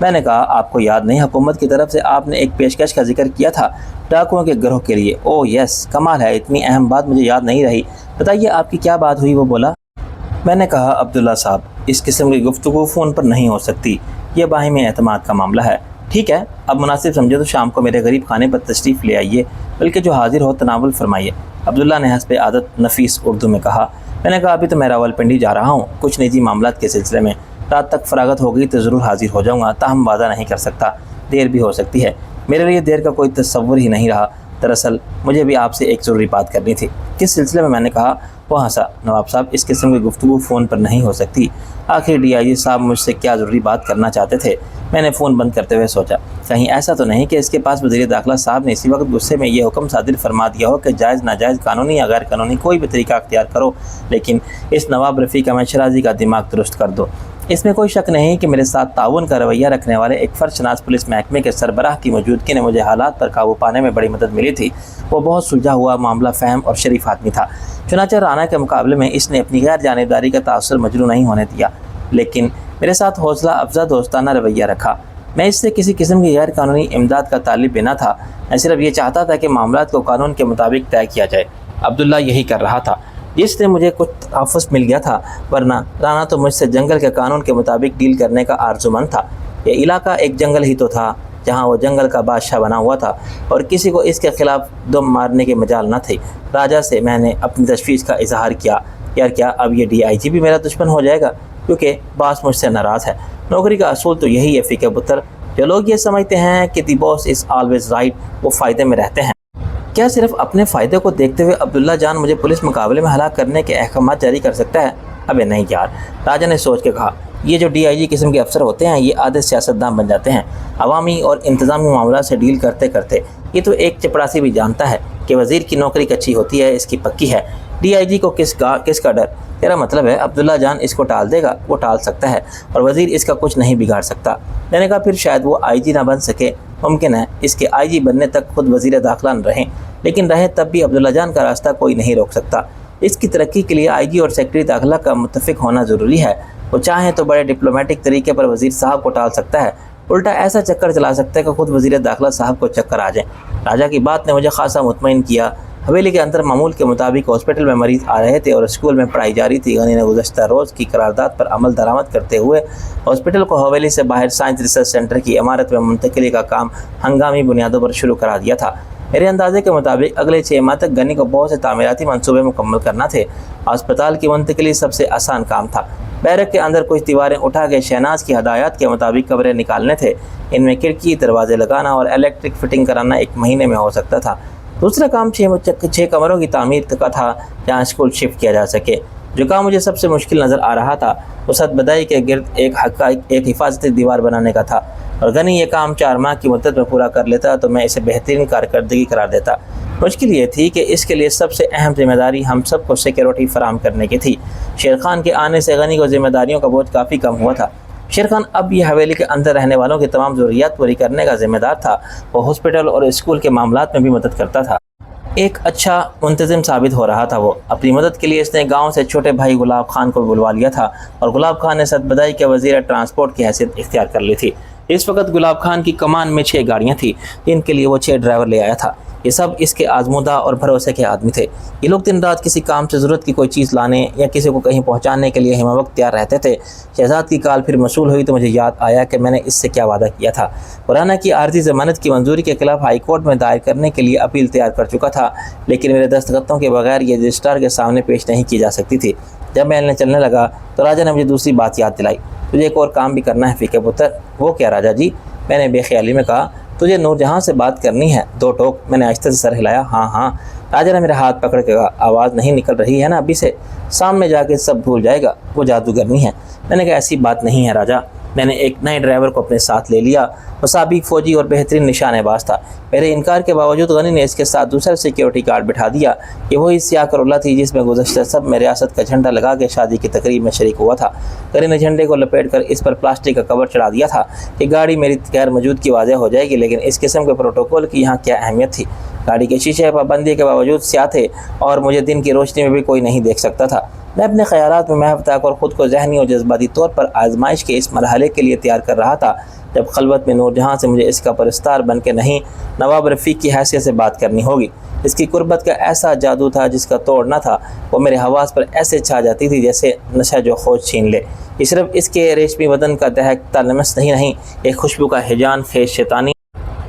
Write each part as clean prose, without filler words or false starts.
میں نے کہا آپ کو یاد نہیں حکومت کی طرف سے آپ نے ایک پیشکش کا ذکر کیا تھا ڈاکوؤں کے گروہ کے لیے؟ اوہ یس، کمال ہے، اتنی اہم بات مجھے یاد نہیں رہی، بتائیے آپ کی کیا بات ہوئی؟ وہ بولا۔ میں نے کہا عبداللہ صاحب اس قسم کی گفتگو فون پر نہیں ہو سکتی، یہ باہمی اعتماد کا معاملہ ہے۔ ٹھیک ہے، اب مناسب سمجھے تو شام کو میرے غریب خانے پر تشریف لے آئیے، بلکہ جو حاضر ہو تناول فرمائیے، عبداللہ نے حسب عادت نفیس اردو میں کہا۔ میں نے کہا ابھی تو میں راولپنڈی جا رہا ہوں کچھ نجی معاملات کے سلسلے میں، رات تک فراغت ہو گئی تو ضرور حاضر ہو جاؤں گا، تاہم وعدہ نہیں کر سکتا، دیر بھی ہو سکتی ہے۔ میرے لیے دیر کا کوئی تصور ہی نہیں رہا، دراصل مجھے بھی آپ سے ایک ضروری بات کرنی تھی۔ کس سلسلے میں نے کہا۔ وہ ہنسا۔ نواب صاحب اس قسم کی گفتگو فون پر نہیں ہو سکتی، آخر ڈی آئی جی صاحب مجھ سے کیا ضروری بات کرنا چاہتے تھے؟ میں نے فون بند کرتے ہوئے سوچا کہیں ایسا تو نہیں کہ اس کے پاس وزیر داخلہ صاحب نے اسی وقت غصے میں یہ حکم صادر فرما دیا ہو کہ جائز ناجائز قانونی یا غیر قانونی کوئی بھی طریقہ اختیار کرو، لیکن اس نواب رفیق احمد شرازی کا دماغ درست کر دو۔ اس میں کوئی شک نہیں کہ میرے ساتھ تعاون کا رویہ رکھنے والے ایک فرد شناس پولیس محکمے کے سربراہ کی موجودگی نے مجھے حالات پر قابو پانے میں بڑی مدد ملی تھی۔ وہ بہت سلجھا ہوا، معاملہ فہم اور شریف آدمی تھا، چنانچہ رانا کے مقابلے میں اس نے اپنی غیر جانبداری کا تاثر مجروح نہیں ہونے دیا، لیکن میرے ساتھ حوصلہ افزا دوستانہ رویہ رکھا۔ میں اس سے کسی قسم کی غیر قانونی امداد کا طالب نہ تھا، میں صرف یہ چاہتا تھا کہ معاملات کو قانون کے مطابق طے کیا جائے۔ عبداللہ یہی کر رہا تھا جس سے مجھے کچھ تحفظ مل گیا تھا، ورنہ رانا تو مجھ سے جنگل کے قانون کے مطابق ڈیل کرنے کا آرزومند تھا۔ یہ علاقہ ایک جنگل ہی تو تھا جہاں وہ جنگل کا بادشاہ بنا ہوا تھا اور کسی کو اس کے خلاف دم مارنے کے مجال نہ تھی۔ راجہ سے میں نے اپنی تشویش کا اظہار کیا، یار کیا اب یہ ڈی آئی جی بھی میرا دشمن ہو جائے گا؟ کیونکہ باس مجھ سے ناراض ہے۔ نوکری کا اصول تو یہی ہے فقہ پتر، جو لوگ یہ سمجھتے ہیں کہ دی باس از آلویز رائٹ، وہ فائدے میں رہتے ہیں۔ کیا صرف اپنے فائدے کو دیکھتے ہوئے عبداللہ جان مجھے پولیس مقابلے میں ہلاک کرنے کے احکامات جاری کر سکتا ہے؟ ابے نہیں یار، راجہ نے سوچ کے کہا، یہ جو ڈی آئی جی قسم کے افسر ہوتے ہیں یہ آدھے سیاستداں بن جاتے ہیں، عوامی اور انتظامی معاملات سے ڈیل کرتے کرتے۔ یہ تو ایک چپڑاسی بھی جانتا ہے کہ وزیر کی نوکری کچی ہوتی ہے، اس کی پکی ہے، ڈی آئی جی کو کس کا ڈر؟ تیرا مطلب ہے عبداللہ جان اس کو ٹال دے گا؟ وہ ٹال سکتا ہے اور وزیر اس کا کچھ نہیں بگاڑ سکتا۔ میں نے کہا پھر شاید وہ آئی جی نہ بن سکے، ممکن ہے اس کے آئی جی بننے تک خود وزیر داخلہ نہ رہیں، لیکن رہے تب بھی عبداللہ جان کا راستہ کوئی نہیں روک سکتا۔ اس کی ترقی کے لیے آئی جی اور سیکرٹری داخلہ کا متفق ہونا ضروری ہے۔ وہ چاہیں تو بڑے ڈپلومیٹک طریقے پر وزیر صاحب کو ٹال سکتا ہے، الٹا ایسا چکر چلا سکتا ہے کہ خود وزیر داخلہ صاحب کو چکر آ جائیں۔ راجہ کی بات نے مجھے خاصا مطمئن کیا۔ حویلی کے اندر معمول کے مطابق ہاسپٹل میں مریض آ رہے تھے اور اسکول میں پڑھائی جاری تھی۔ غنی نے گزشتہ روز کی قرارداد پر عمل درآمد کرتے ہوئے ہاسپٹل کو حویلی سے باہر سائنس ریسرچ سینٹر کی عمارت میں منتقلی کا کام ہنگامی بنیادوں پر شروع کرا دیا تھا۔ میرے اندازے کے مطابق اگلے 6 ماہ تک غنی کو بہت سے تعمیراتی منصوبے مکمل کرنا تھے۔ ہسپتال کی منتقلی سب سے آسان کام تھا۔ بیرک کے اندر کچھ دیواریں اٹھا کے شہناز کی ہدایات کے مطابق کمرے نکالنے تھے، ان میں کھڑکی دروازے لگانا اور الیکٹرک فٹنگ کرانا 1 مہینے میں ہو سکتا تھا۔ دوسرا کام 6 کمروں کی تعمیر کا تھا جہاں اسکول شفٹ کیا جا سکے۔ جو کام مجھے سب سے مشکل نظر آ رہا تھا وہ سد بدائی کے گرد ایک حفاظتی دیوار بنانے کا تھا، اور غنی یہ کام 4 ماہ کی مدت میں پورا کر لیتا تو میں اسے بہترین کارکردگی قرار دیتا۔ مشکل یہ تھی کہ اس کے لیے سب سے اہم ذمہ داری ہم سب کو سیکیورٹی فراہم کرنے کی تھی۔ شیر خان کے آنے سے غنی کو ذمہ داریوں کا بوجھ کافی کم ہوا تھا۔ شیر خان اب یہ حویلی کے اندر رہنے والوں کی تمام ضروریات پوری کرنے کا ذمہ دار تھا۔ وہ ہاسپٹل اور اسکول کے معاملات میں بھی مدد کرتا تھا۔ ایک اچھا منتظم ثابت ہو رہا تھا وہ۔ اپنی مدد کے لیے اس نے گاؤں سے چھوٹے بھائی گلاب خان کو بلوا لیا تھا، اور گلاب خان نے سد بدائی کے وزیر ٹرانسپورٹ کی حیثیت اختیار کر لی تھی۔ اس وقت گلاب خان کی کمان میں 6 گاڑیاں تھیں جن کے لیے وہ 6 ڈرائیور لے آیا تھا۔ یہ سب اس کے آزمودہ اور بھروسے کے آدمی تھے۔ یہ لوگ دن رات کسی کام سے ضرورت کی کوئی چیز لانے یا کسی کو کہیں پہنچانے کے لیے ہمہ وقت تیار رہتے تھے۔ شہزاد کی کال پھر موصول ہوئی تو مجھے یاد آیا کہ میں نے اس سے کیا وعدہ کیا تھا۔ رانا کی عارضی ضمانت کی منظوری کے خلاف ہائی کورٹ میں دائر کرنے کے لیے اپیل تیار کر چکا تھا، لیکن میرے دستخطوں کے بغیر یہ رجسٹرار کے سامنے پیش نہیں کی جا سکتی تھی۔ جب میں چلنے لگا تو راجہ نے مجھے دوسری بات یاد دلائی۔ تجھے ایک اور کام بھی کرنا ہے فقہ پتر۔ وہ کیا راجہ جی؟ میں نے بے خیالی میں کہا۔ تجھے نور جہاں سے بات کرنی ہے 2 ٹوک۔ میں نے آہستہ سے سر ہلایا۔ ہاں ہاں۔ راجہ نے میرا ہاتھ پکڑ کے کہا، آواز نہیں نکل رہی ہے نا ابھی سے؟ سامنے جا کے سب بھول جائے گا، وہ جادوگرنی ہے۔ میں نے کہا ایسی بات نہیں ہے راجہ۔ میں نے ایک نئے ڈرائیور کو اپنے ساتھ لے لیا۔ وہ سابق فوجی اور بہترین نشانے باز تھا۔ میرے انکار کے باوجود غنی نے اس کے ساتھ دوسرا سیکیورٹی گارڈ بٹھا دیا۔ یہ وہی سیاہ کرولہ تھی جس میں گزشتہ سب میں ریاست کا جھنڈا لگا کے شادی کی تقریب میں شریک ہوا تھا۔ غنی نے جھنڈے کو لپیٹ کر اس پر پلاسٹک کا کور چڑھا دیا تھا کہ گاڑی میری غیر موجودگی واضح ہو جائے گی، لیکن اس قسم کے پروٹوکول کی یہاں کیا اہمیت تھی؟ گاڑی کے شیشے پابندی کے باوجود سیاہ تھے اور مجھے دن کی روشنی میں بھی کوئی نہیں دیکھ سکتا تھا۔ میں اپنے خیالات میں محو تھا اور خود کو ذہنی اور جذباتی طور پر آزمائش کے اس مرحلے کے لیے تیار کر رہا تھا جب خلوت میں نور جہاں سے مجھے اس کا پرستار بن کے نہیں نواب رفیق کی حیثیت سے بات کرنی ہوگی۔ اس کی قربت کا ایسا جادو تھا جس کا توڑ نہ تھا، وہ میرے حواس پر ایسے چھا جاتی تھی جیسے نشہ جو خوش چھین لے۔ یہ صرف اس کے ریشمی بدن کا دہکتا لمس نہیں ایک خوشبو کا ہیجان خیز شیطانی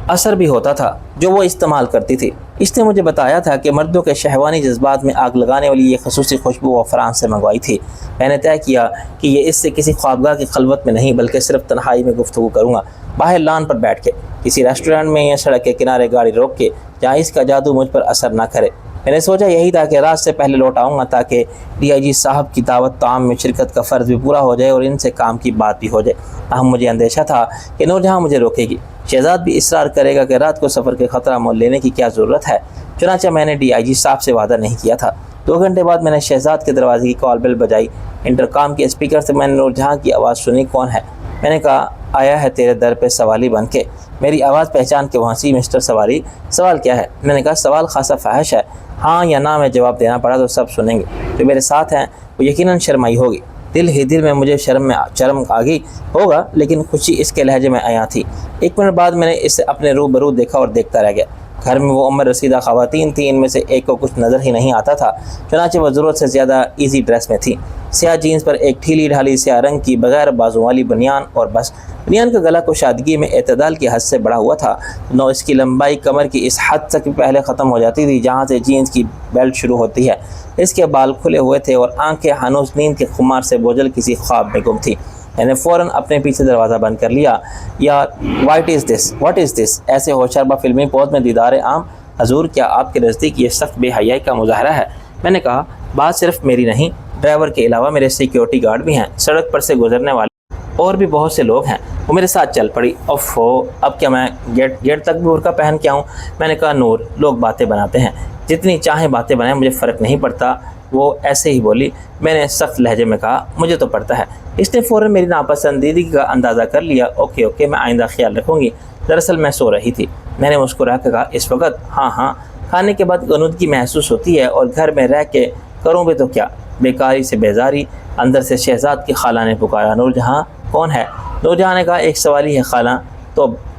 اثر بھی ہوتا تھا جو وہ استعمال کرتی تھی۔ اس نے مجھے بتایا تھا کہ مردوں کے شہوانی جذبات میں آگ لگانے والی یہ خصوصی خوشبو وہ فرانس سے منگوائی تھی۔ میں نے طے کیا کہ یہ اس سے کسی خوابگاہ کی خلوت میں نہیں بلکہ صرف تنہائی میں گفتگو کروں گا، باہر لان پر بیٹھ کے، کسی ریسٹورنٹ میں یا سڑک کے کنارے گاڑی روک کے، جہاں اس کا جادو مجھ پر اثر نہ کرے۔ میں نے سوچا یہی تھا کہ رات سے پہلے لوٹ آؤں گا تاکہ ڈی آئی جی صاحب کی دعوت طعام میں شرکت کا فرض بھی پورا ہو جائے اور ان سے کام کی بات بھی ہو جائے۔ تاہم مجھے اندیشہ تھا کہ نور جہاں مجھے روکے گی، شہزاد بھی اصرار کرے گا کہ رات کو سفر کے خطرہ مول لینے کی کیا ضرورت ہے۔ چنانچہ میں نے ڈی آئی جی صاحب سے وعدہ نہیں کیا تھا۔ 2 گھنٹے بعد میں نے شہزاد کے دروازے کی کال بیل بجائی۔ انٹرکام کے اسپیکر سے میں نے نور جہاں کی آواز سنی۔ کون ہے؟ میں نے کہا آیا ہے تیرے در پہ سوالی بن کے۔ میری آواز پہچان کے وہاں سی مسٹر سوالی، سوال کیا ہے؟ میں نے کہا سوال خاصا فحش ہے، ہاں یا نہ میں جواب دینا پڑا تو سب سنیں گے۔ جو میرے ساتھ ہیں وہ یقیناً شرمائی ہوگی۔ دل ہی دل میں مجھے شرم آ گئی ہوگا، لیکن خوشی اس کے لہجے میں عیاں تھی۔ 1 منٹ بعد میں نے اسے اپنے روبرو دیکھا اور دیکھتا رہ گیا۔ گھر میں وہ عمر رسیدہ خواتین تھیں، ان میں سے ایک کو کچھ نظر ہی نہیں آتا تھا، چنانچہ وہ ضرورت سے زیادہ ایزی ڈریس میں تھی۔ سیاہ جینس پر ایک ڈھیلی ڈھالی سیاہ رنگ کی بغیر بازوں والی بنیان اور بس۔ بنیان کا گلا کشادگی میں اعتدال کی حد سے بڑا ہوا تھا، نو اس کی لمبائی کمر کی اس حد تک پہلے ختم ہو جاتی تھی جہاں سے جینس کی بیلٹ شروع ہوتی ہے۔ اس کے بال کھلے ہوئے تھے اور آنکھیں ہنوز نیند کے خمار سے بوجھل کسی خواب میں گم تھی۔ میں نے فوراً اپنے پیچھے دروازہ بند کر لیا۔ یار واٹ از دس؟ ایسے ہوشربا فلمی پوز میں دیدار عام؟ حضور کیا آپ کے نزدیک یہ سخت بے حیائی کا مظاہرہ ہے؟ میں نے کہا بات صرف میری نہیں، ڈرائیور کے علاوہ میرے سیکیورٹی گارڈ بھی ہیں، سڑک پر سے گزرنے والے اور بھی بہت سے لوگ ہیں۔ وہ میرے ساتھ چل پڑی۔ اب کیا میں گیٹ تک بھی برقع پہن کے آؤں؟ میں نے کہا نور، لوگ باتیں بناتے ہیں، جتنی چاہیں باتیں بنائیں، مجھے فرق نہیں پڑتا۔ وہ ایسے ہی بولی۔ میں نے سخت لہجے میں کہا مجھے تو پڑتا ہے۔ اس نے فوراً میری ناپسندیدگی کا اندازہ کر لیا۔ اوکے میں آئندہ خیال رکھوں گی۔ دراصل میں سو رہی تھی۔ میں نے مسکرا کے کہا اس وقت؟ ہاں، کھانے کے بعد غنودگی محسوس ہوتی ہے اور گھر میں رہ کے کروں بھی تو کیا، بیکاری سے بیزاری۔ اندر سے شہزاد کی خالہ نے پکارا، نور جہاں کون ہے؟ نور جہاں نے کہا ایک سوالی ہے خالہ۔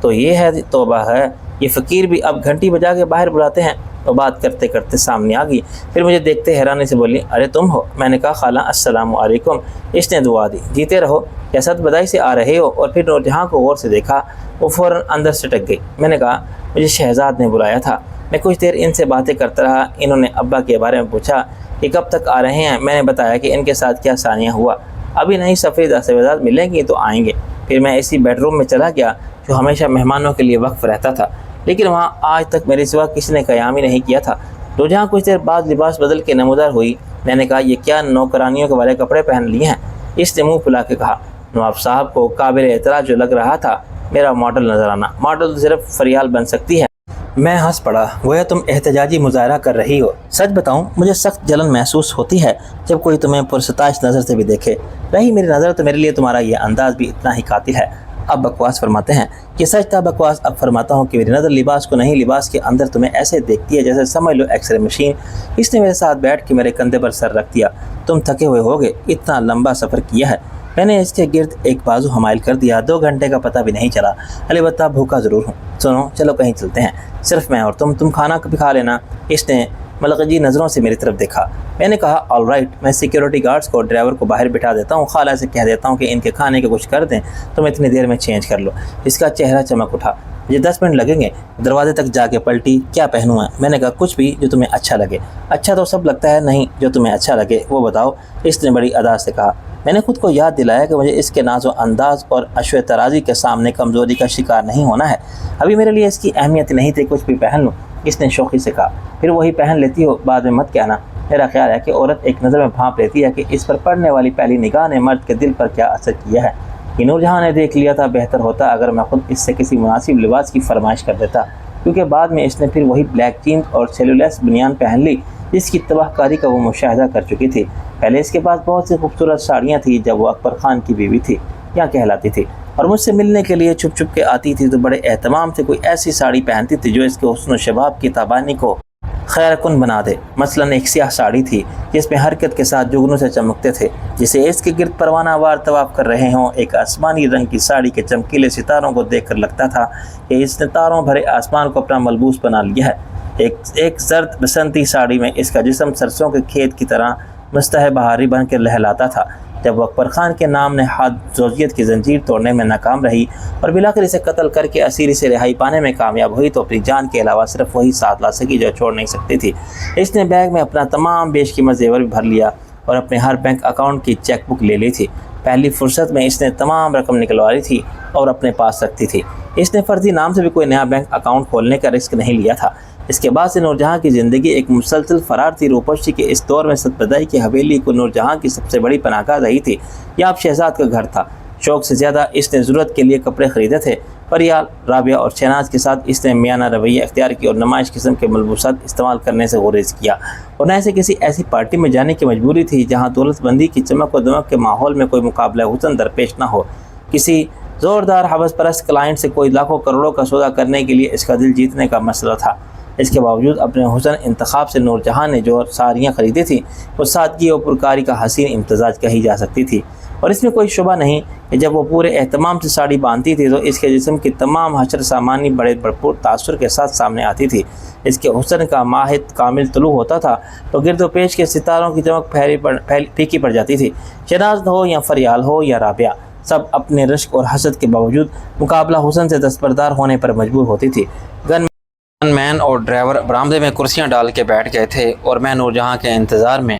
تو یہ ہے توبہ ہے، یہ فقیر بھی اب گھنٹی بجا کے باہر بلاتے ہیں۔ وہ بات کرتے کرتے سامنے آ گئی، پھر مجھے دیکھتے حیرانی سے بولی ارے تم ہو؟ میں نے کہا خالہ السلام علیکم۔ اس نے دعا دی، جیتے رہو، کیسد بدائی سے آ رہے ہو؟ اور پھر نور جہاں کو غور سے دیکھا، وہ فوراً اندر سے ٹک گئی۔ میں نے کہا مجھے شہزاد نے بلایا تھا۔ میں کچھ دیر ان سے باتیں کرتا رہا۔ انہوں نے ابا کے بارے میں پوچھا کہ کب تک آ رہے ہیں۔ میں نے بتایا کہ ان کے ساتھ کیا ثانیہ ہوا، ابھی نہیں، سفری دستاویزات ملیں گی تو آئیں گے۔ پھر میں اسی بیڈ روم میں چلا گیا جو ہمیشہ مہمانوں کے لیے وقف رہتا تھا، لیکن وہاں آج تک میرے سوا کسی نے قیام ہی نہیں کیا تھا۔ تو جہاں کچھ دیر بعد لباس بدل کے نمودار ہوئی۔ میں نے کہا یہ کیا نوکرانیوں کے والے کپڑے پہن لیے ہیں؟ اس نے منہ پھلا کے کہا نواب صاحب کو قابل اعتراض جو لگ رہا تھا میرا ماڈل نظر آنا، ماڈل تو صرف فریال بن سکتی ہے۔ میں ہنس پڑا، گویا تم احتجاجی مظاہرہ کر رہی ہو۔ سچ بتاؤں مجھے سخت جلن محسوس ہوتی ہے جب کوئی تمہیں پرستائش نظر سے بھی دیکھے۔ رہی میری نظر تو میرے لیے تمہارا یہ انداز بھی اتنا ہی قاتل ہے۔ اب بکواس فرماتے ہیں کہ سچ تھا بکواس اب فرماتا ہوں کہ میری نظر لباس کو نہیں، لباس کے اندر تمہیں ایسے دیکھتی ہے جیسے سمجھ لو ایکس رے مشین۔ اس نے میرے ساتھ بیٹھ کے میرے کندھے پر سر رکھ دیا۔ تم تھکے ہوئے ہوگے، اتنا لمبا سفر کیا ہے۔ میں نے اس کے گرد ایک بازو حمائل کر دیا۔ 2 گھنٹے کا پتہ بھی نہیں چلا، البتہ بھوکا ضرور ہوں۔ سنو چلو کہیں چلتے ہیں، صرف میں اور تم کھانا بھی کھا لینا۔ اس نے ملغجی نظروں سے میری طرف دیکھا۔ میں نے کہا آل رائٹ، میں سیکیورٹی گارڈز کو ڈرائیور کو باہر بٹھا دیتا ہوں، خالہ سے کہہ دیتا ہوں کہ ان کے کھانے کے کچھ کر دیں، تم اتنی دیر میں چینج کر لو۔ اس کا چہرہ چمک اٹھا۔ مجھے 10 منٹ لگیں گے۔ دروازے تک جا کے پلٹی، کیا پہنوں میں؟ میں نے کہا کچھ بھی جو تمہیں اچھا لگے۔ اچھا تو سب لگتا ہے، نہیں جو تمہیں اچھا لگے وہ بتاؤ، اس نے بڑی ادا سے کہا۔ میں نے خود کو یاد دلایا کہ مجھے اس کے ناز و انداز اور عشو ترازی کے سامنے کمزوری کا شکار نہیں ہونا ہے۔ ابھی میرے لیے اس کی اہمیت نہیں تھی، کچھ بھی پہن لوں، اس نے شوخی سے کہا۔ پھر وہی پہن لیتی ہو، بعد میں مت کہنا۔ میرا خیال ہے کہ عورت ایک نظر میں بھانپ لیتی ہے کہ اس پر پڑنے والی پہلی نگاہ نے مرد کے دل پر کیا اثر کیا ہے۔ یہ نور جہاں نے دیکھ لیا تھا، بہتر ہوتا اگر میں خود اس سے کسی مناسب لباس کی فرمائش کر دیتا، کیونکہ بعد میں اس نے پھر وہی بلیک جینز اور سیلولیس بنیان پہن لی جس کی تباہ کاری کا وہ مشاہدہ کر چکی تھی۔ پہلے اس کے پاس بہت سی خوبصورت ساڑیاں تھیں جب وہ اکبر خان کی بیوی تھی یا کہلاتی تھی، اور مجھ سے ملنے کے لیے چھپ چھپ کے آتی تھی تو بڑے اہتمام سے کوئی ایسی ساڑی پہنتی تھی جو اس کے حسن و شباب کی تابانی کو خیر کن بنا دے۔ مثلاً ایک سیاہ ساڑی تھی جس میں حرکت کے ساتھ جگنوں سے چمکتے تھے جسے اس کے گرد پروانہ وار طواف کر رہے ہوں۔ ایک آسمانی رنگ کی ساڑی کے چمکیلے ستاروں کو دیکھ کر لگتا تھا کہ اس نے تاروں بھرے آسمان کو اپنا ملبوس بنا لیا ہے۔ ایک زرد بسنتی ساڑی میں اس کا جسم سرسوں کے کھیت کی طرح مستحب بہاری بن کے لہلاتا تھا۔ جب وہ اکبر خان کے نام نے حد زوجیت کی زنجیر توڑنے میں ناکام رہی اور بالآخر اسے قتل کر کے اسیری سے رہائی پانے میں کامیاب ہوئی تو اپنی جان کے علاوہ صرف وہی ساتھ لا سکی جو چھوڑ نہیں سکتی تھی۔ اس نے بیگ میں اپنا تمام بیش قیمت زیور بھی بھر لیا اور اپنے ہر بینک اکاؤنٹ کی چیک بک لے لی تھی۔ پہلی فرصت میں اس نے تمام رقم نکلوا لی تھی اور اپنے پاس رکھتی تھی۔ اس نے فرضی نام سے بھی کوئی نیا بینک اکاؤنٹ کھولنے کا رسک نہیں لیا تھا۔ اس کے بعد سے نور جہاں کی زندگی ایک مسلسل فرار تھی۔ روپوشی کے اس دور میں ستبدائی کی حویلی کو نور جہاں کی سب سے بڑی پناہ گاہ رہی تھی۔ یہ آپ شہزاد کا گھر تھا۔ شوق سے زیادہ اس نے ضرورت کے لیے کپڑے خریدے تھے۔ پریال، رابعہ اور شہناز کے ساتھ اس نے میانہ رویہ اختیار کی اور نمائش قسم کے ملبوسات استعمال کرنے سے گریز کیا، اور نہ اسے کسی ایسی پارٹی میں جانے کی مجبوری تھی جہاں دولت بندی کی چمک و دمک کے ماحول میں کوئی مقابلہ حسن درپیش نہ ہو۔ کسی زوردار حوث پرست کلائنٹ سے کوئی لاکھوں کروڑوں کا سودا کرنے کے لیے اس کا دل جیتنے کا مسئلہ تھا۔ اس کے باوجود اپنے حسن انتخاب سے نور جہاں نے جو ساڑیاں خریدی تھیں وہ سادگی اور پرکاری کا حسین امتزاج کہی جا سکتی تھی، اور اس میں کوئی شبہ نہیں کہ جب وہ پورے اہتمام سے ساڑی باندھتی تھی تو اس کے جسم کی تمام حشر سامانی بڑے بھرپور تاثر کے ساتھ سامنے آتی تھی۔ اس کے حسن کا ماہد کامل طلوع ہوتا تھا تو گرد و پیش کے ستاروں کی چمک پھیکی پڑ جاتی تھی۔ شہناز ہو یا فریال ہو یا رابعہ، سب اپنے رشک اور حسد کے باوجود مقابلہ حسن سے دستبردار ہونے پر مجبور ہوتی تھی۔ گن مین اور ڈرائیور برآمدے میں کرسیاں ڈال کے بیٹھ گئے تھے اور میں نور جہاں کے انتظار میں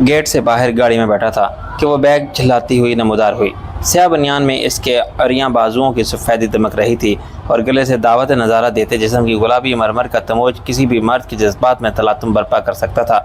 گیٹ سے باہر گاڑی میں بیٹھا تھا کہ وہ بیگ جھلاتی ہوئی نمودار ہوئی۔ سیاہ بنیان میں اس کے عریاں بازوؤں کی سفیدی دمک رہی تھی اور گلے سے دعوت نظارہ دیتے جسم کی گلابی مرمر کا تموج کسی بھی مرد کے جذبات میں تلاطم برپا کر سکتا تھا۔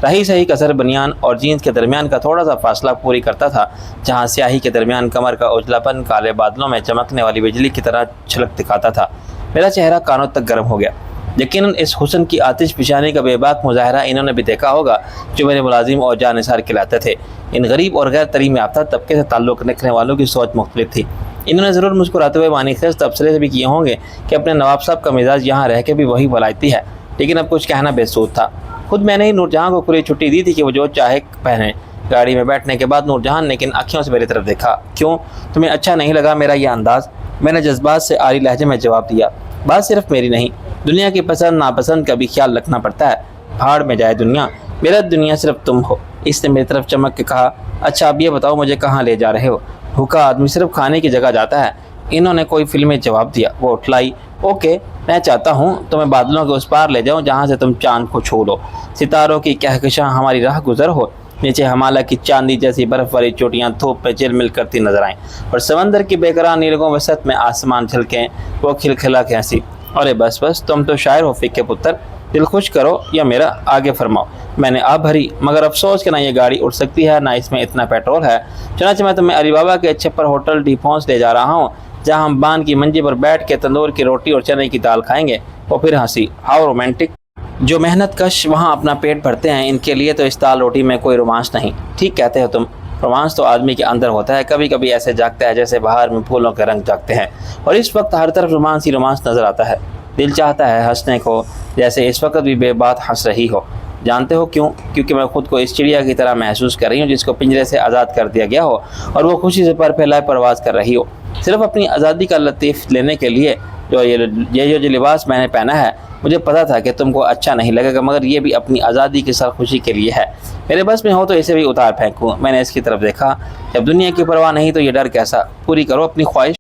رہی صحیح کسر بنیان اور جینز کے درمیان کا تھوڑا سا فاصلہ پوری کرتا تھا، جہاں سیاہی کے درمیان کمر کا اجلا پن کالے بادلوں میں چمکنے والی بجلی کی طرح چھلک دکھاتا تھا۔ میرا چہرہ کانوں تک گرم ہو گیا۔ یقیناً اس حسن کی آتش فشانی کا بے باک مظاہرہ انہوں نے بھی دیکھا ہوگا جو میرے ملازم اور جانثار کہلاتے تھے۔ ان غریب اور غیر تعلیم یافتہ طبقے سے تعلق رکھنے والوں کی سوچ مختلف تھی۔ انہوں نے ضرور مسکراتے ہوئے معنی خیز تبصرے سے بھی کیے ہوں گے کہ اپنے نواب صاحب کا مزاج یہاں رہ کے بھی وہی ولایتی ہے، لیکن اب کچھ کہنا بے سود تھا۔ خود میں نے ہی نور جہاں کو کھلی چھٹی دی تھی کہ وہ جو چاہے پہنے۔ گاڑی میں بیٹھنے کے بعد نور جہاں نے کن اکھیوں سے میری طرف دیکھا۔ کیوں تمہیں اچھا نہیں لگا میرا یہ انداز؟ میں نے جذبات سے عاری لہجے میں جواب دیا۔ بات صرف میری نہیں، دنیا کی پسند ناپسند کا بھی خیال رکھنا پڑتا ہے۔ بھاڑ میں جائے دنیا، میرا دنیا صرف تم ہو۔ اس نے میری طرف چمک کے کہا، اچھا اب یہ بتاؤ مجھے کہاں لے جا رہے ہو؟ بھوکا آدمی صرف کھانے کی جگہ جاتا ہے۔ انہوں نے کوئی فلمی جواب دیا۔ وہ اٹھلائی، اوکے میں چاہتا ہوں تمہیں بادلوں کے اس پار لے جاؤں جہاں سے تم چاند کو چھو لو، ستاروں کی کہکشاں ہماری راہ گزر ہو، نیچے ہمالیہ کی چاندی جیسی برف والی چوٹیاں دھوپ میں جل مل کرتی نظر آئیں، اور سمندر کی بے قرار نیلگوں وسط میں آسمان جھلکیں، وہ کھلکھلا کے ہنسی۔ ارے بس بس، تم تو شاعر ہو فک کے پتر، دل خوش کرو یا میرا آگے فرماؤ۔ میں نے آپ بھری، مگر افسوس کہ نہ یہ گاڑی اڑ سکتی ہے نہ اس میں اتنا پیٹرول ہے، چنانچہ میں تمہیں علی بابا کے چھپر ہوٹل ڈی فونس لے جا رہا ہوں، جہاں ہم بان کی منجی پر بیٹھ کے تندور کی روٹی اور چنے کی دال کھائیں گے۔ وہ پھر ہنسی، ہاؤ رومانٹک۔ جو محنت کش وہاں اپنا پیٹ بھرتے ہیں ان کے لیے تو اس دال روٹی میں کوئی رومانس نہیں۔ ٹھیک کہتے ہو تم، رومانس تو آدمی کے اندر ہوتا ہے، کبھی کبھی ایسے جاگتا ہے جیسے بہار میں پھولوں کے رنگ جاگتے ہیں، اور اس وقت ہر طرف رومانس ہی رومانس نظر آتا ہے۔ دل چاہتا ہے ہنسنے کو، جیسے اس وقت بھی بے بات ہنس رہی ہو۔ جانتے ہو کیوں؟ کیونکہ میں خود کو اس چڑیا کی طرح محسوس کر رہی ہوں جس کو پنجرے سے آزاد کر دیا گیا ہو اور وہ خوشی سے پر پھیلائے پرواز کر رہی ہو، صرف اپنی آزادی کا لطیف لینے کے لیے۔ جو لباس میں نے پہنا ہے، مجھے پتا تھا کہ تم کو اچھا نہیں لگے گا، مگر یہ بھی اپنی آزادی کی سرخوشی کے لیے ہے۔ میرے بس میں ہو تو اسے بھی اتار پھینکوں۔ میں نے اس کی طرف دیکھا، جب دنیا کی پرواہ نہیں تو یہ ڈر کیسا؟ پوری کرو اپنی خواہش۔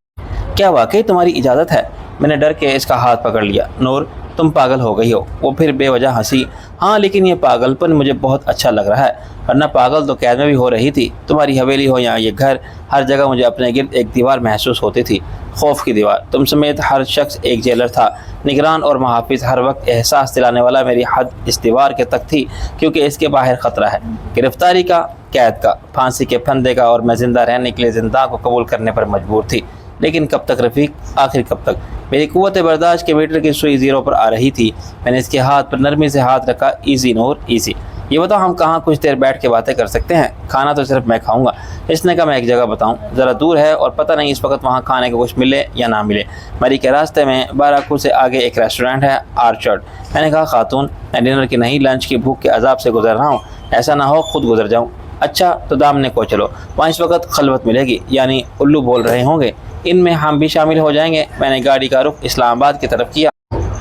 کیا واقعی تمہاری اجازت ہے؟ میں نے ڈر کے اس کا ہاتھ پکڑ لیا۔ نور، تم پاگل ہو گئی ہو۔ وہ پھر بے وجہ ہنسی۔ ہاں لیکن یہ پاگل پن مجھے بہت اچھا لگ رہا ہے، ورنہ پاگل تو قید میں بھی ہو رہی تھی۔ تمہاری حویلی ہو یا یہ گھر، ہر جگہ مجھے اپنے گرد ایک دیوار محسوس ہوتی تھی، خوف کی دیوار۔ تم سمیت ہر شخص ایک جیلر تھا، نگران اور محافظ، ہر وقت احساس دلانے والا۔ میری حد اس دیوار کے تک تھی کیونکہ اس کے باہر خطرہ ہے، گرفتاری کا، قید کا، پھانسی کے پھندے کا، اور میں زندہ رہنے کے لیے زندہ کو قبول کرنے پر مجبور تھی۔ لیکن کب تک رفیق؟ آخر کب تک؟ میری قوت برداشت کے میٹر کی سوئی زیرو پر آ رہی تھی۔ میں نے اس کے ہاتھ پر نرمی سے ہاتھ رکھا۔ ایزی نور، ایزی۔ یہ بتاؤ ہم کہاں کچھ دیر بیٹھ کے باتیں کر سکتے ہیں؟ کھانا تو صرف میں کھاؤں گا۔ اس نے کہا میں ایک جگہ بتاؤں، ذرا دور ہے اور پتہ نہیں اس وقت وہاں کھانے کو کچھ ملے یا نہ ملے۔ مری کے راستے میں 12 کوس سے آگے ایک ریسٹورینٹ ہے، آرچرڈ۔ میں نے کہا خاتون، میں ڈنر کی نہیں لنچ کی بھوک کے عذاب سے گزر رہا ہوں، ایسا نہ ہو خود گزر جاؤں۔ اچھا تو دامنے کو چلو، وہاں اس وقت خلوت ملے گی، یعنی الو بول رہے ہوں گے، ان میں ہم بھی شامل ہو جائیں گے۔ میں نے گاڑی کا رخ اسلام آباد کی طرف کیا۔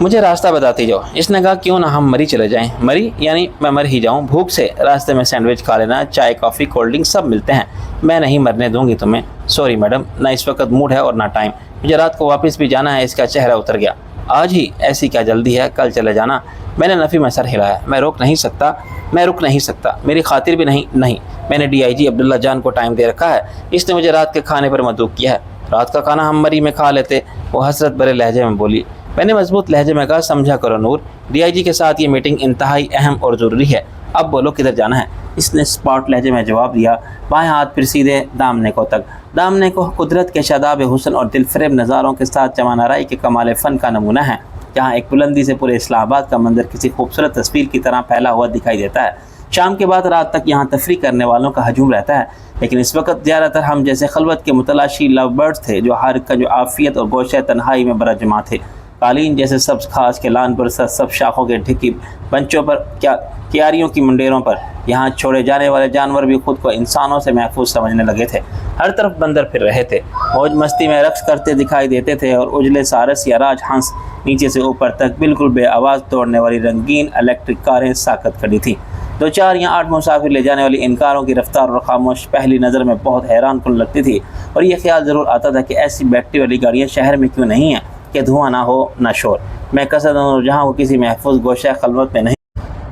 مجھے راستہ بتاتی جاؤ۔ اس نے کہا کیوں نہ ہم مری چلے جائیں۔ مری یعنی میں مر ہی جاؤں بھوک سے، راستے میں سینڈوچ کھا لینا، چائے کافی کولڈ ڈرنک سب ملتے ہیں، میں نہیں مرنے دوں گی تمہیں۔ سوری میڈم، نہ اس وقت موڈ ہے اور نہ ٹائم، مجھے رات کو واپس بھی جانا ہے۔ اس کا چہرہ اتر گیا۔ آج ہی؟ ایسی کیا جلدی ہے، کل چلے جانا۔ میں نے نفی میں سر ہلایا۔ میں رک نہیں سکتا، میری خاطر بھی نہیں، میں نے ڈی آئی جی عبداللہ جان کو ٹائم دے رکھا ہے، اس نے مجھے رات کے کھانے پر مدعو کیا ہے۔ رات کا کھانا ہم مری میں کھا لیتے، وہ حسرت بھرے لہجے میں بولی۔ میں نے مضبوط لہجے میں کہا سمجھا کرو نور، ڈی آئی جی کے ساتھ یہ میٹنگ انتہائی اہم اور ضروری ہے، اب بولو کدھر جانا ہے۔ اس نے اسپاٹ لہجے میں جواب دیا، بائیں ہاتھ پھر سیدھے دامنے کو تک۔ دامنے کو قدرت کے شاداب حسن اور دل فریب نظاروں کے ساتھ جوان آرائی کے کمال فن کا نمونہ ہے، جہاں ایک بلندی سے پورے اسلام آباد کا منظر کسی خوبصورت تصویر کی طرح پھیلا ہوا دکھائی دیتا ہے۔ شام کے بعد رات تک یہاں تفریح کرنے والوں کا ہجوم رہتا ہے، لیکن اس وقت زیادہ تر ہم جیسے خلوت کے متلاشی لو برڈز تھے، جو ہر کا جو عافیت اور گوشہ تنہائی میں برجما تھے۔ قالین جیسے سبز گھاس کے لان پر سب شاخوں کے ڈھکی بنچوں پر، کیاریوں کی منڈیروں پر یہاں چھوڑے جانے والے جانور بھی خود کو انسانوں سے محفوظ سمجھنے لگے تھے۔ ہر طرف بندر پھر رہے تھے، موج مستی میں رقص کرتے دکھائی دیتے تھے، اور اجلے سارس یا راج ہنس نیچے سے اوپر تک بالکل بے آواز دوڑنے والی رنگین الیکٹرک کاریں ساکت کھڑی تھیں۔ 2 4 یا 8 مسافر لے جانے والی ان کاروں کی رفتار اور خاموش پہلی نظر میں بہت حیران کن لگتی تھی، اور یہ خیال ضرور آتا تھا کہ ایسی بیٹری والی گاڑیاں شہر میں کیوں نہیں ہیں کہ دھواں نہ ہو نہ شور۔ میں قصد جہاں وہ کسی محفوظ گوشہ خلوت میں نہیں۔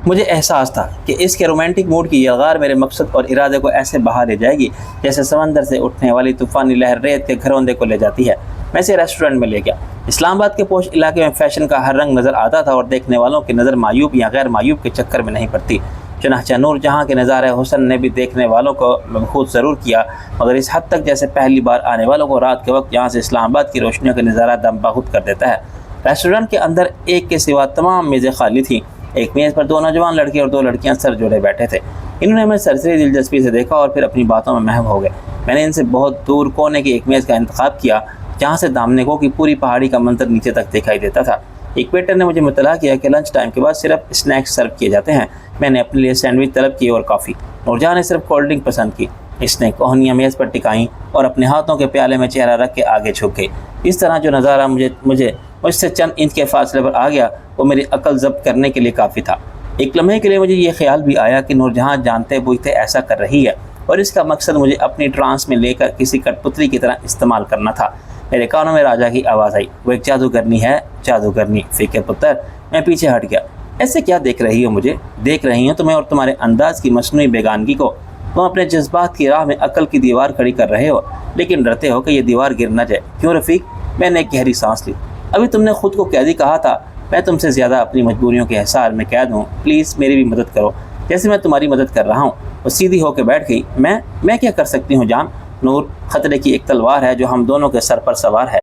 مجھے احساس تھا کہ اس کے رومانٹک موڈ کی یلغار میرے مقصد اور ارادے کو ایسے بہا لے جائے گی جیسے سمندر سے اٹھنے والی طوفانی لہر ریت کے گھروندے کو لے جاتی ہے۔ میں اسے ریسٹورنٹ میں لے گیا۔ اسلام آباد کے پوش علاقے میں فیشن کا ہر رنگ نظر آتا تھا، اور دیکھنے والوں کی نظر معیوب یا غیر معیوب کے چکر میں نہیں پڑتی۔ چنانچہ نور جہاں کے نظارہ حسن نے بھی دیکھنے والوں کو مبہوت ضرور کیا، مگر اس حد تک جیسے پہلی بار آنے والوں کو رات کے وقت یہاں سے اسلام آباد کی روشنیوں کا نظارہ دم بہت کر دیتا ہے۔ ریسٹورنٹ کے اندر ایک کے سوا تمام میزیں خالی تھیں۔ ایک میز پر 2 نوجوان لڑکے اور 2 لڑکیاں سر جوڑے بیٹھے تھے۔ انہوں نے ہمیں سرسری دلچسپی سے دیکھا اور پھر اپنی باتوں میں محو ہو گئے۔ میں نے ان سے بہت دور کونے کی ایک میز کا انتخاب کیا، جہاں سے دامنے کو کی پوری پہاڑی کا منظر نیچے تک دکھائی دیتا تھا۔ ایک ویٹر نے مجھے مطلع کیا کہ لنچ ٹائم کے بعد صرف اسنیکس سرو کیے جاتے ہیں۔ میں نے اپنے لیے سینڈوچ طلب کیے اور کافی۔ نورجہاں نے صرف کولڈ ڈرنک پسند کی۔ اس نے کوہنیاں میز پر ٹکائیں اور اپنے ہاتھوں کے پیالے میں چہرہ رکھ کے آگے جھک گئی۔ اس طرح جو نظارہ مجھ سے چند انچ کے فاصلے پر آ گیا، وہ میری عقل ضبط کرنے کے لیے کافی تھا۔ ایک لمحے کے لیے مجھے یہ خیال بھی آیا کہ نورجہاں جانتے بوجھتے ایسا کر رہی ہے، اور اس کا مقصد مجھے اپنی ٹرانس میں لے کر کسی کٹ پتلی کی طرح استعمال کرنا تھا۔ میرے کانوں میں راجا کی آواز آئی، وہ ایک جادوگرنی ہے، جادوگرنی فیکے پتر۔ میں پیچھے ہٹ گیا۔ ایسے کیا دیکھ رہی ہو مجھے؟ دیکھ رہی ہوں تمہیں اور تمہارے انداز کی مصنوعی بیگانگی کو۔ تم اپنے جذبات کی راہ میں عقل کی دیوار کھڑی کر رہے ہو، لیکن ڈرتے ہو کہ یہ دیوار گر نہ جائے۔ کیوں رفیق؟ میں نے ایک گہری سانس لی۔ ابھی تم نے خود کو قیدی کہا تھا، میں تم سے زیادہ اپنی مجبوریوں کے حصار میں قید ہوں، پلیز میری بھی مدد کرو جیسے میں تمہاری مدد کر رہا ہوں۔ وہ سیدھی ہو کے بیٹھ گئی۔ میں کیا کر سکتی ہوں جان؟ نور، خطرے کی ایک تلوار ہے جو ہم دونوں کے سر پر سوار ہے۔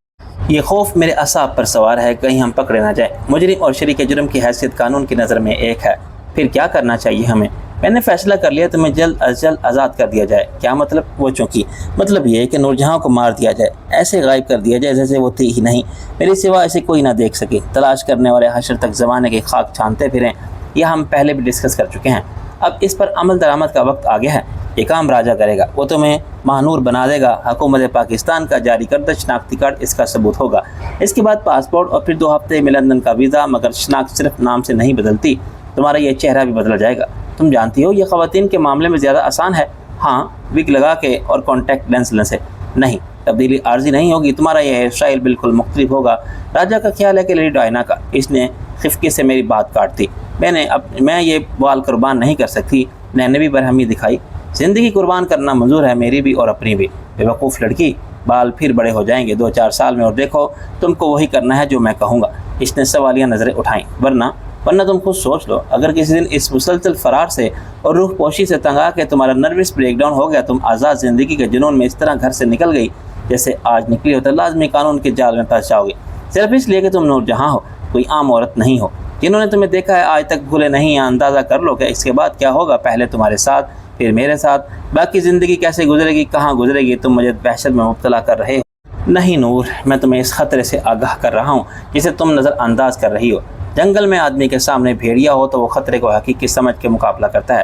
یہ خوف میرے اعصاب پر سوار ہے، کہیں ہم پکڑے نہ جائیں۔ مجرم اور شریک جرم کی حیثیت قانون کی نظر میں ایک ہے۔ پھر کیا کرنا چاہیے ہمیں؟ میں نے فیصلہ کر لیا تمہیں جلد از جلد آزاد کر دیا جائے۔ کیا مطلب؟ وہ چونکی مطلب یہ ہے کہ نورجہاں کو مار دیا جائے، ایسے غائب کر دیا جائے جیسے وہ تھی ہی نہیں، میرے سوا ایسے کوئی نہ دیکھ سکے۔ تلاش کرنے والے حشر تک زمانے کے خاک چھانتے پھریں، یہ ہم پہلے بھی ڈسکس کر چکے ہیں۔ اب اس پر عمل درآمد کا وقت آ گیا ہے۔ یہ کام راجہ کرے گا، وہ تمہیں ماہنور بنا دے گا۔ حکومت پاکستان کا جاری کردہ شناختی کارڈ اس کا ثبوت ہوگا۔ اس کے بعد پاسپورٹ اور پھر 2 ہفتے میں لندن کا ویزا، مگر شناخت صرف نام سے نہیں بدلتی، تمہارا یہ چہرہ بھی بدلا جائے گا۔ تم جانتی ہو یہ خواتین کے معاملے میں زیادہ آسان ہے۔ ہاں، وگ لگا کے اور کانٹیکٹ لینس سے نہیں، تبدیلی عارضی نہیں ہوگی، تمہارا یہ ہیئر اسٹائل بالکل مختلف ہوگا۔ راجہ کا خیال ہے کہ لیڈی ڈائنا کا۔ اس نے خفگی سے میری بات کاٹ دی۔ میں یہ بال قربان نہیں کر سکتی۔ میں نے بھی برہمی دکھائی۔ زندگی قربان کرنا منظور ہے، میری بھی اور اپنی بھی۔ بے وقوف لڑکی، بال پھر بڑے ہو جائیں گے 2 4 سال میں، اور دیکھو تم کو وہی کرنا ہے جو میں کہوں گا۔ اس نے سوالیہ نظریں اٹھائیں۔ ورنہ تم خود سوچ لو، اگر کسی دن اس مسلسل فرار سے اور روح پوشی سے تنگ آ کے تمہارا نروس بریک ڈاؤن ہو گیا، تم آزاد زندگی کے جنون میں اس طرح گھر سے نکل گئی جیسے آج نکلی ہو، تو لازمی قانون کے جال میں پھنس جاؤ گی، صرف اس لیے کہ تم نورجہاں ہو، کوئی عام عورت نہیں ہو۔ جنہوں نے تمہیں دیکھا ہے آج تک بھولے نہیں ہیں۔ اندازہ کر لو کہ اس کے بعد کیا ہوگا، پہلے تمہارے ساتھ، پھر میرے ساتھ۔ باقی زندگی کیسے گزرے گی، کہاں گزرے گی، تم مجھے وحشت میں مبتلا کر رہے ہو۔ نہیں نور، میں تمہیں اس خطرے سے آگاہ کر رہا ہوں جسے تم نظر انداز کر رہی ہو۔ جنگل میں آدمی کے سامنے بھیڑیا ہو تو وہ خطرے کو حقیقی سمجھ کے مقابلہ کرتا ہے،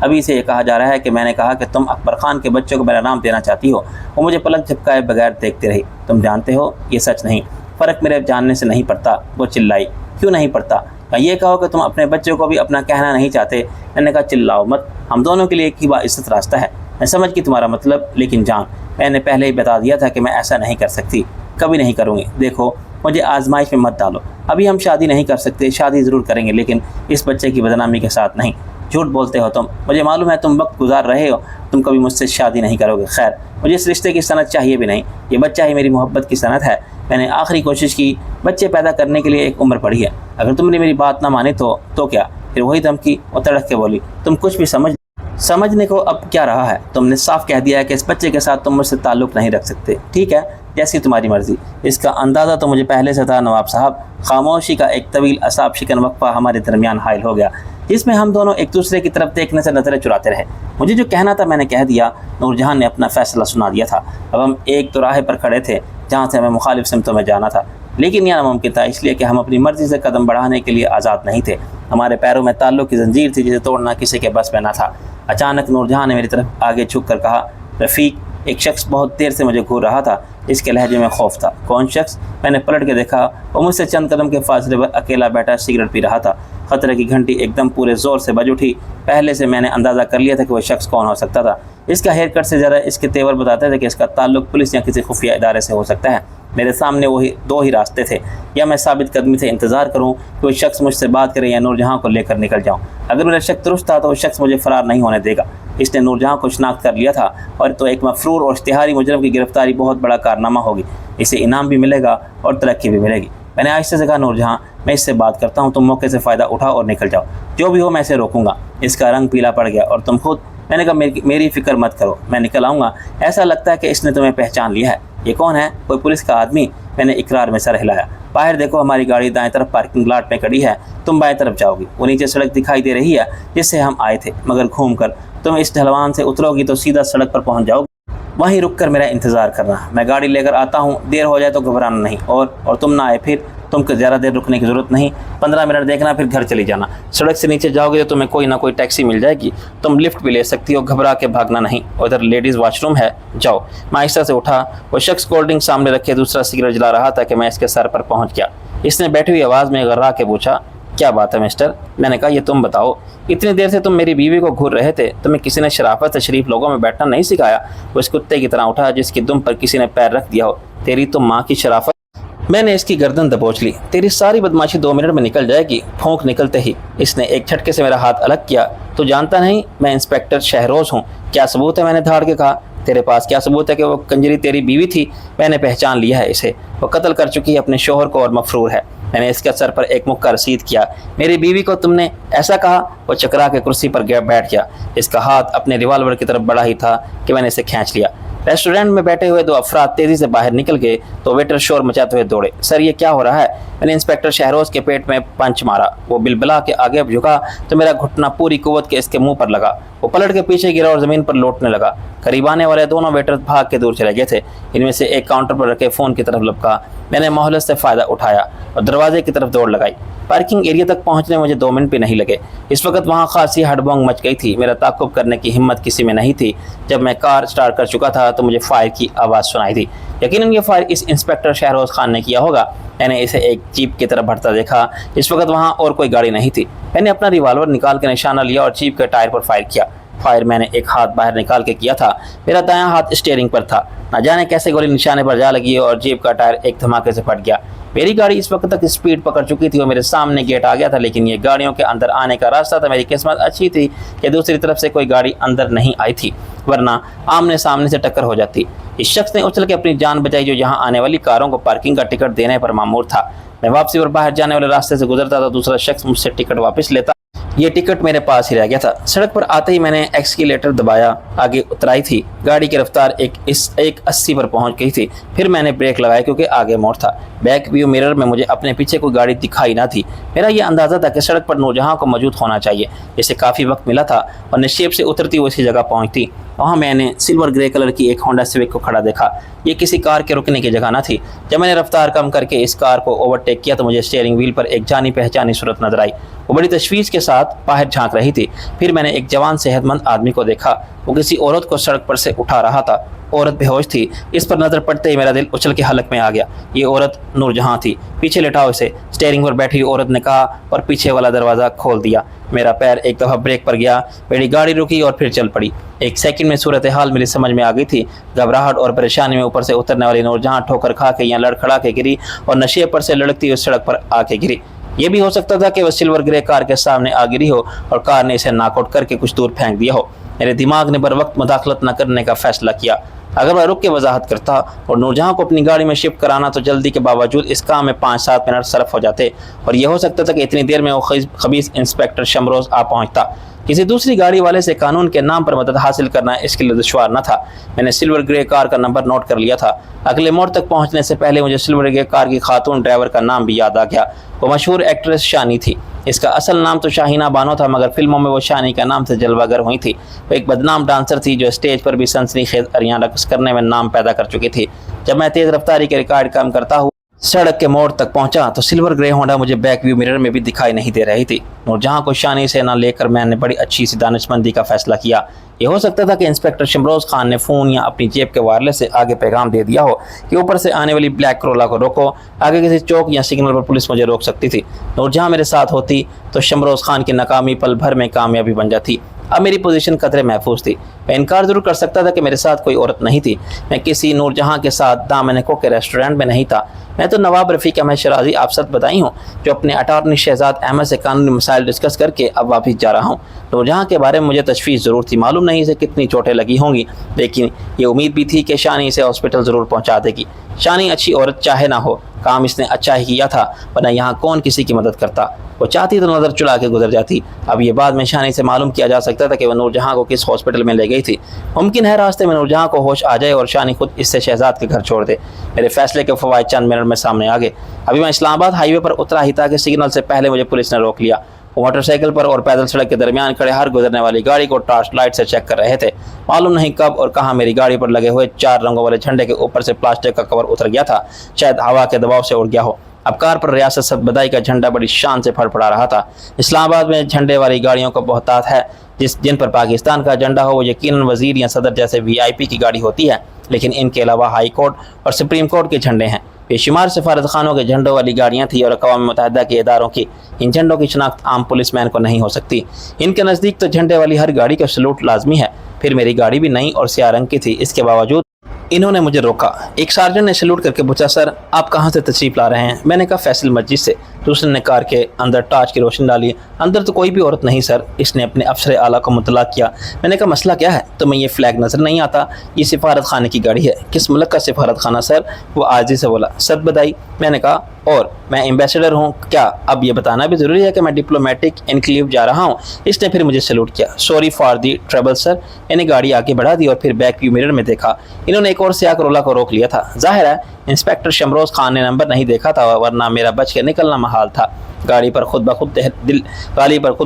ابھی سے یہ کہا جا رہا ہے کہ میں نے کہا کہ تم اکبر خان کے بچوں کو میرا نام دینا چاہتی ہو۔ وہ مجھے پلک جھپکائے بغیر دیکھتے رہی۔ تم جانتے ہو یہ سچ نہیں، فرق میرے جاننے سے نہیں پڑتا۔ وہ چلائی۔ کیوں نہیں پڑتا؟ یہ کہو کہ تم اپنے بچوں کو بھی اپنا کہنا نہیں چاہتے۔ میں نے کہا چلاؤ مت، ہم دونوں کے لیے ایک ہی باعزت راستہ ہے۔ میں سمجھ گئی تمہارا مطلب، لیکن جان میں نے پہلے ہی بتا دیا تھا کہ میں ایسا نہیں کر سکتی، کبھی نہیں کروں گی۔ دیکھو مجھے آزمائش میں مت ڈالو، ابھی ہم شادی نہیں کر سکتے، شادی ضرور کریں گے لیکن اس بچے کی بدنامی کے ساتھ نہیں۔ جھوٹ بولتے ہو تم، مجھے معلوم ہے تم وقت گزار رہے ہو، تم کبھی مجھ سے شادی نہیں کرو گے۔ خیر مجھے اس رشتے کی صنعت چاہیے بھی نہیں، یہ بچہ ہی میری محبت کی صنعت ہے۔ میں نے آخری کوشش کی، بچے پیدا کرنے کے لیے ایک عمر پڑی ہے، اگر تم نے میری بات نہ مانی تو کیا؟ پھر وہی دھمکی۔ وہ تڑک کے بولی، تم کچھ بھی سمجھنے کو اب کیا رہا ہے؟ تم نے صاف کہہ دیا ہے کہ اس بچے کے ساتھ تم مجھ سے تعلق نہیں رکھ سکتے۔ ٹھیک ہے، جیسی تمہاری مرضی۔ اس کا اندازہ تو مجھے پہلے سے تھا نواب صاحب۔ خاموشی کا ایک طویل اعصاب شکن وقفہ ہمارے درمیان حائل ہو گیا، جس میں ہم دونوں ایک دوسرے کی طرف دیکھنے سے نظریں چراتے رہے۔ مجھے جو کہنا تھا میں نے کہہ دیا۔ نور جہان نے اپنا فیصلہ سنا دیا تھا۔ اب ہم ایک چوراہے پر کھڑے تھے جہاں سے ہمیں مخالف سمتوں میں جانا تھا، لیکن یہ ناممکن تھا، اس لیے کہ ہم اپنی مرضی سے قدم بڑھانے کے لیے آزاد نہیں تھے۔ ہمارے پیروں میں تعلق کی زنجیر تھی جسے توڑنا کسی کے بس میں نہ تھا۔ اچانک نور جہاں نے میری طرف آگے جھک کر کہا، رفیق۔ ایک شخص بہت دیر سے مجھے گھور رہا تھا، اس کے لہجے میں خوف تھا۔ کون شخص؟ میں نے پلٹ کے دیکھا، وہ مجھ سے چند قدم کے فاصلے پر اکیلا بیٹھا سگریٹ پی رہا تھا۔ خطرے کی گھنٹی ایک دم پورے زور سے بج اٹھی۔ پہلے سے میں نے اندازہ کر لیا تھا کہ وہ شخص کون ہو سکتا تھا۔ اس کا ہیئر کٹ سے زیادہ اس کے تیور بتاتے تھے کہ اس کا تعلق پولیس یا کسی خفیہ ادارے سے ہو سکتا ہے۔ میرے سامنے وہی دو ہی راستے تھے، یا میں ثابت قدمی سے انتظار کروں کہ وہ شخص مجھ سے بات کرے یا نور جہاں کو لے کر نکل جاؤں۔ اگر میرا شک درست تھا تو وہ شخص مجھے فرار نہیں ہونے دے گا۔ اس نے نور جہاں کو شناخت کر لیا تھا، اور تو ایک مفرور اور اشتہاری مجرم کی گرفتاری بہت بڑا کارنامہ ہوگی۔ اسے انعام بھی ملے گا اور ترقی بھی ملے گی۔ میں نے آہستہ سے کہا، نور جہاں میں اس سے بات کرتا ہوں، تم موقع سے فائدہ اٹھاؤ اور نکل جاؤ، جو بھی ہو میں اسے روکوں گا۔ اس کا رنگ پیلا پڑ گیا۔ اور تم خود؟ میں نے کہا میری فکر مت کرو، میں نکل آؤں گا۔ ایسا لگتا ہے کہ اس نے تمہیں پہچان لیا ہے۔ یہ کون ہے؟ کوئی پولیس کا آدمی؟ میں نے اقرار میں سر ہلایا۔ باہر دیکھو، ہماری گاڑی دائیں طرف پارکنگ لاٹ میں کھڑی ہے، تم بائیں طرف جاؤ گی، وہ نیچے سڑک دکھائی دے رہی ہے جس سے ہم آئے تھے، مگر گھوم کر تم اس ڈھلوان سے اترو گی تو سیدھا سڑک پر پہنچ جاؤ گی۔ وہیں رک کر میرا انتظار کرنا، میں گاڑی لے کر آتا ہوں، دیر ہو جائے تو گھبرانا نہیں، اور تم نہ آئے پھر تم کو زیادہ دیر رکنے کی ضرورت نہیں، 15 منٹ دیکھنا پھر گھر چلی جانا۔ سڑک سے نیچے جاؤ گے تو تمہیں کوئی نہ کوئی ٹیکسی مل جائے گی، تم لفٹ بھی لے سکتی ہو، گھبرا کے بھاگنا نہیں۔ ادھر لیڈیز واش روم ہے، جاؤ۔ میں آہستہ سے اٹھا۔ وہ شخص کولڈ ڈرنک سامنے رکھے دوسرا سگریٹ جلا رہا تھا کہ میں اس کے سر پر پہنچ گیا۔ اس نے بیٹھی ہوئی آواز میں غرا کے پوچھا، کیا بات ہے مسٹر؟ میں نے کہا، یہ تم بتاؤ، اتنی دیر سے تم میری بیوی کو گھور رہے تھے، تمہیں کسی نے شرافت سے شریف لوگوں میں بیٹھنا نہیں سکھایا؟ وہ اس کتے کی طرح اٹھا جس کی دم پر کسی نے پیر رکھ دیا ہو۔ تیری تو ماں کی شرافت۔ میں نے اس کی گردن دبوچ لی۔ تیری ساری بدماشی 2 منٹ میں نکل جائے گی۔ پھونک نکلتے ہی اس نے ایک جھٹکے سے میرا ہاتھ الگ کیا۔ تو جانتا نہیں میں انسپیکٹر شہروز ہوں؟ کیا ثبوت ہے؟ میں نے دھاڑ کے کہا۔ تیرے پاس کیا ثبوت ہے کہ وہ کنجری تیری بیوی تھی؟ میں نے پہچان لیا ہے اسے، وہ قتل کر چکی ہے اپنے شوہر کو اور مفرور ہے۔ میں نے اس کے سر پر ایک مکہ رسید کیا۔ میری بیوی کو تم نے ایسا کہا؟ وہ چکرا کے کرسی پر بیٹھ گیا۔ اس کا ہاتھ اپنے ریوالور کی طرف بڑھا ہی تھا کہ میں نے اسے کھینچ لیا۔ ریسٹورینٹ میں بیٹھے ہوئے 2 افراد تیزی سے باہر نکل گئے تو ویٹر شور مچاتے ہوئے دوڑے۔ سر یہ کیا ہو رہا ہے؟ میں نے انسپیکٹر شہروز کے پیٹ میں پنچ مارا۔ وہ بلبلا کے آگے جھکا تو میرا گھٹنا پوری قوت کے اس کے منہ پر لگا۔ وہ پلٹ کے پیچھے گرا اور زمین پر لوٹنے لگا۔ قریب آنے والے دونوں ویٹر بھاگ کے دور چلے گئے تھے۔ ان میں سے ایک کاؤنٹر پر رکھے فون کی طرف لپکا۔ میں نے مہلت سے فائدہ اٹھایا اور دروازے کی طرف دوڑ لگائی۔ پارکنگ ایریا تک پہنچنے میں مجھے 2 منٹ بھی نہیں لگے۔ اس وقت وہاں خاصی ہڑبونگ مچ گئی تھی۔ میرا تعاقب کرنے کی ہمت کسی میں نہیں تھی۔ جب میں کار سٹارٹ کر چکا تھا تو مجھے فائر کی آواز سنائی دی۔ یقیناً یہ فائر اس انسپیکٹر شہروز خان نے کیا ہوگا۔ میں نے اسے ایک جیپ کی طرف بڑھتا دیکھا۔ اس وقت وہاں اور کوئی گاڑی نہیں تھی۔ میں نے اپنا ریوالور نکال کے نشانہ لیا اور جیپ کے ٹائر پر فائر کیا۔ فائر میں نے ایک ہاتھ باہر نکال کے کیا تھا۔ میرا دایاں ہاتھ اسٹیئرنگ پر تھا۔ نہ جانے کیسے گولی نشانے پر جا لگی اور جیپ کا ٹائر ایک دھماکے سے پھٹ گیا۔ میری گاڑی اس وقت تک اسپیڈ پکڑ چکی تھی اور میرے سامنے گیٹ آ گیا تھا، لیکن یہ گاڑیوں کے اندر آنے کا راستہ تھا۔ میری قسمت اچھی تھی کہ دوسری طرف سے کوئی گاڑی اندر نہیں آئی تھی، ورنہ آمنے سامنے سے ٹکر ہو جاتی۔ اس شخص نے اچھل کے اپنی جان بچائی جو یہاں آنے والی کاروں کو پارکنگ کا ٹکٹ دینے پر مامور تھا۔ میں واپسی پر باہر جانے والے راستے سے گزرتا تو دوسرا شخص مجھ سے ٹکٹ واپس لیتا۔ یہ ٹکٹ میرے پاس ہی رہ گیا تھا۔ سڑک پر آتے ہی میں نے ایکسیلیٹر دبایا، آگے اترائی تھی۔ گاڑی کی رفتار ایک 80 پر پہنچ گئی تھی۔ پھر میں نے بریک لگایا کیونکہ آگے موڑ تھا۔ بیک ویو میرر میں مجھے اپنے پیچھے کوئی گاڑی دکھائی نہ تھی۔ میرا یہ اندازہ تھا کہ سڑک پر نورجہاں کو موجود ہونا چاہیے، جسے کافی وقت ملا تھا، اور نشیب سے اترتی وہ اسی جگہ پہنچتی۔ وہاں میں نے سلور گرے کلر کی ایک ہونڈا سیوک کو کھڑا دیکھا۔ یہ کسی کار کے رکنے کی جگہ نہ تھی۔ جب میں نے رفتار کم کر کے اس کار کو اوورٹیک کیا تو مجھے اسٹیئرنگ وہیل پر ایک جانی پہچانی صورت نظر آئی۔ وہ بڑی تشویش کے ساتھ باہر جھانک رہی تھی۔ پھر میں نے ایک جوان صحت مند آدمی کو دیکھا، وہ کسی عورت کو سڑک پر سے اٹھا رہا تھا۔ عورت بے ہوش تھی۔ اس پر نظر پڑتے ہی میرا دل اچھل کے حلق میں آ گیا۔ یہ عورت نور جہاں تھی۔ پیچھے لٹاؤ اسے، اسٹیئرنگ پر بیٹھی عورت نے کہا اور پیچھے والا دروازہ کھول دیا۔ میرا پیر ایک دفعہ بریک پر گیا، میری گاڑی رکی اور پھر چل پڑی۔ ایک سیکنڈ میں صورتحال میری سمجھ میں آ گئی تھی۔ گھبراہٹ اور پریشانی میں اوپر سے اترنے والی نور جہاں ٹھوکر کھا کے یا لڑکھڑا کے گری اور نشے پر سے لڑکتی ہوئی سڑک پر آ کے گری۔ یہ بھی ہو سکتا تھا کہ وہ سلور گرے کار کے سامنے آ گری ہو اور کار نے اسے ناک آؤٹ کر کے کچھ دور پھینک دیا ہو۔ میرے دماغ نے بر وقت مداخلت نہ کرنے کا فیصلہ کیا۔ اگر میں رک کے وضاحت کرتا اور نور جہاں کو اپنی گاڑی میں شفٹ کرانا تو جلدی کے باوجود اس کام میں 5-7 منٹ صرف ہو جاتے، اور یہ ہو سکتا تھا کہ اتنی دیر میں وہ خبیث انسپیکٹر شمروز آ پہنچتا۔ کسی دوسری گاڑی والے سے قانون کے نام پر مدد حاصل کرنا اس کے لیے دشوار نہ تھا۔ میں نے سلور گرے کار کا نمبر نوٹ کر لیا تھا۔ اگلے موڑ تک پہنچنے سے پہلے مجھے سلور گرے کار کی خاتون ڈرائیور کا نام بھی یاد آ گیا۔ وہ مشہور ایکٹریس شانی تھی۔ اس کا اصل نام تو شاہینہ بانو تھا، مگر فلموں میں وہ شانی کا نام سے جلوہ گر ہوئی تھی۔ وہ ایک بدنام ڈانسر تھی جو اسٹیج پر بھی سنسنی خیز اریاں رقص کرنے میں نام پیدا کر چکی تھی۔ جب میں تیز رفتاری کے ریکارڈ کام کرتا ہوں سڑک کے موڑ تک پہنچا تو سلور گرے ہونڈا مجھے بیک ویو مرر میں بھی دکھائی نہیں دے رہی تھی۔ نور جہاں کو شانی سے نہ لے کر میں نے بڑی اچھی سی دانشمندی کا فیصلہ کیا۔ یہ ہو سکتا تھا کہ انسپیکٹر شمروز خان نے فون یا اپنی جیب کے وائرلیس سے آگے پیغام دے دیا ہو کہ اوپر سے آنے والی بلیک کرولا کو روکو، آگے کسی چوک یا سگنل پر پولیس مجھے روک سکتی تھی۔ نور جہاں میرے ساتھ ہوتی تو شمروز خان کی ناکامی پل بھر میں کامیابی بن جاتی۔ اب میری پوزیشن قدرے محفوظ تھی۔ میں انکار ضرور کر سکتا تھا کہ میرے ساتھ کوئی عورت نہیں تھی۔ میں کسی نور جہاں کے ساتھ دامنکو کے ریسٹورنٹ میں نہیں تھا۔ میں تو نواب رفیق احمد شرازی آپ سچ بتائی ہوں، جو اپنے اٹارنی شہزاد احمد سے قانونی مسائل ڈسکس کر کے اب واپس جا رہا ہوں۔ نور جہاں کے بارے میں مجھے تشویش ضرور تھی، معلوم نہیں اسے کتنی چوٹیں لگی ہوں گی، لیکن یہ امید بھی تھی کہ شانی اسے ہاسپٹل ضرور پہنچا دے گی۔ شانی اچھی عورت چاہے نہ ہو، کام اس نے اچھا ہی کیا تھا، ورنہ یہاں کون کسی کی مدد کرتا۔ وہ چاہتی تو نظر چلا کے گزر جاتی۔ اب یہ بات میں شانی سے معلوم کیا جا سکتا تھا کہ وہ نور جہاں کو کس ہاسپٹل میں لے گئی تھی۔ ممکن ہے راستے میں نور جہاں کو ہوش آ جائے اور شانی خود اس سے شہزاد کے گھر چھوڑ دے۔ میرے فیصلے کے فوائد چند منٹ میں سامنے آ گئے۔ ابھی میں اسلام آباد ہائی وے پر اترا ہی تھا کہ سگنل سے پہلے مجھے پولیس نے روک لیا۔ وہ موٹر سائیکل پر اور پیدل سڑک کے درمیان کھڑے ہر گزرنے والی گاڑی کو ٹارچ لائٹ سے چیک کر رہے تھے۔ معلوم نہیں کب اور کہاں میری گاڑی پر لگے ہوئے 4 رنگوں والے جھنڈے کے اوپر سے پلاسٹک کا کور اتر گیا تھا، شاید ہوا کے دباؤ سے اڑ گیا ہو۔ اب کار پر ریاست صد بدائی کا جھنڈا بڑی شان سے پھڑپڑا رہا تھا۔ اسلام آباد میں جھنڈے والی گاڑیوں کو بہتات ہے، جن پر پاکستان کا جھنڈا ہو وہ یقیناً وزیر یا صدر جیسے VIP کی گاڑی ہوتی ہے، لیکن ان کے علاوہ ہائی کورٹ اور سپریم کورٹ کے جھنڈے ہیں۔ بے شمار سفارت خانوں کے جھنڈوں والی گاڑیاں تھیں اور اقوام متحدہ کے اداروں کی۔ ان جھنڈوں کی شناخت عام پولیس مین کو نہیں ہو سکتی۔ ان کے نزدیک تو جھنڈے والی ہر گاڑی کا سلوٹ لازمی ہے۔ پھر میری گاڑی بھی نئی اور سیاہ رنگ کی تھی، اس کے باوجود انہوں نے مجھے روکا۔ ایک سارجن نے سلوٹ کر کے پوچھا، سر آپ کہاں سے تشریف لا رہے ہیں؟ میں نے کہا فیصل مسجد سے۔ دوسرے نے کار کے اندر ٹارچ کی روشنی ڈالی۔ اندر تو کوئی بھی عورت نہیں سر۔ اس نے اپنے افسر اعلیٰ کو مطلع کیا۔ میں نے کہا مسئلہ کیا ہے؟ تمہیں یہ فلیگ نظر نہیں آتا؟ یہ سفارت خانے کی گاڑی ہے۔ کس ملک کا سفارت خانہ سر؟ وہ عاجزی سے بولا، صد بدائی۔ میں نے کہا اور میں ایمبیسڈر ہوں کیا اب یہ بتانا بھی ضروری ہے کہ میں ڈپلومیٹک انکلیو جا رہا ہوں؟ اس نے پھر مجھے سلوٹ کیا۔ سوری فار دی ٹربل سر۔ میں نے گاڑی آگے بڑھا دی اور پھر بیک ویو مرر میں دیکھا۔ انہوں نے ایک اور سیاہ کرولا کو روک لیا تھا۔ ظاہر ہے انسپیکٹر شمروز خان نے نمبر نہیں دیکھا تھا، ورنہ میرا بچ کے نکلنا محال تھا۔ گاڑی پر خود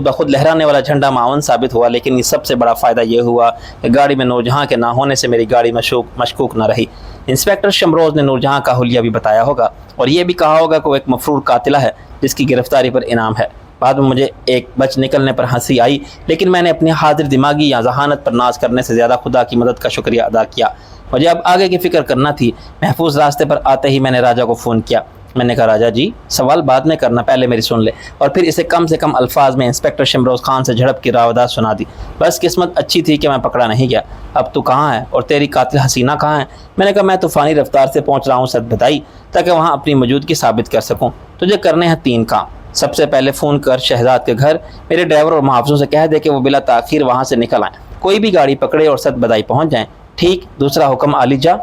بخود لہرانے والا جھنڈا معاون ثابت ہوا، لیکن یہ سب سے بڑا فائدہ یہ ہوا کہ گاڑی میں نور جہاں کے نہ ہونے سے میری گاڑی مشکوک نہ رہی۔ انسپیکٹر شمروز نے نور جہاں کا حلیہ بھی بتایا ہوگا اور یہ بھی کہا ہوگا کہ وہ ایک مفرور قاتلہ ہے جس کی گرفتاری پر انعام ہے۔ بعد میں مجھے ایک بچ نکلنے پر ہنسی آئی، لیکن میں نے اپنی حاضر دماغی یا ذہانت پر ناز کرنے سے زیادہ خدا کی مدد کا شکریہ ادا کیا۔ مجھے اب آگے کی فکر کرنا تھی۔ محفوظ راستے پر آتے ہی میں نے راجہ کو فون کیا۔ میں نے کہا راجہ جی سوال بعد میں کرنا، پہلے میری سن لے، اور پھر اسے کم سے کم الفاظ میں انسپیکٹر شمروز خان سے جھڑپ کی راودات سنا دی۔ بس قسمت اچھی تھی کہ میں پکڑا نہیں گیا۔ اب تو کہاں ہے اور تیری قاتل حسینہ کہاں ہے؟ میں نے کہا میں طوفانی رفتار سے پہنچ رہا ہوں صد بدائی، تاکہ وہاں اپنی موجودگی ثابت کر سکوں۔ تجھے کرنے ہیں 3 کام۔ سب سے پہلے فون کر شہزاد کے گھر، میرے ڈرائیور اور محافظوں سے کہہ دے کہ وہ بلا تاخیر وہاں سے نکل آئیں، کوئی بھی گاڑی پکڑے اور صد بدائی پہنچ جائیں۔ ٹھیک۔ دوسرا حکم عالی جا،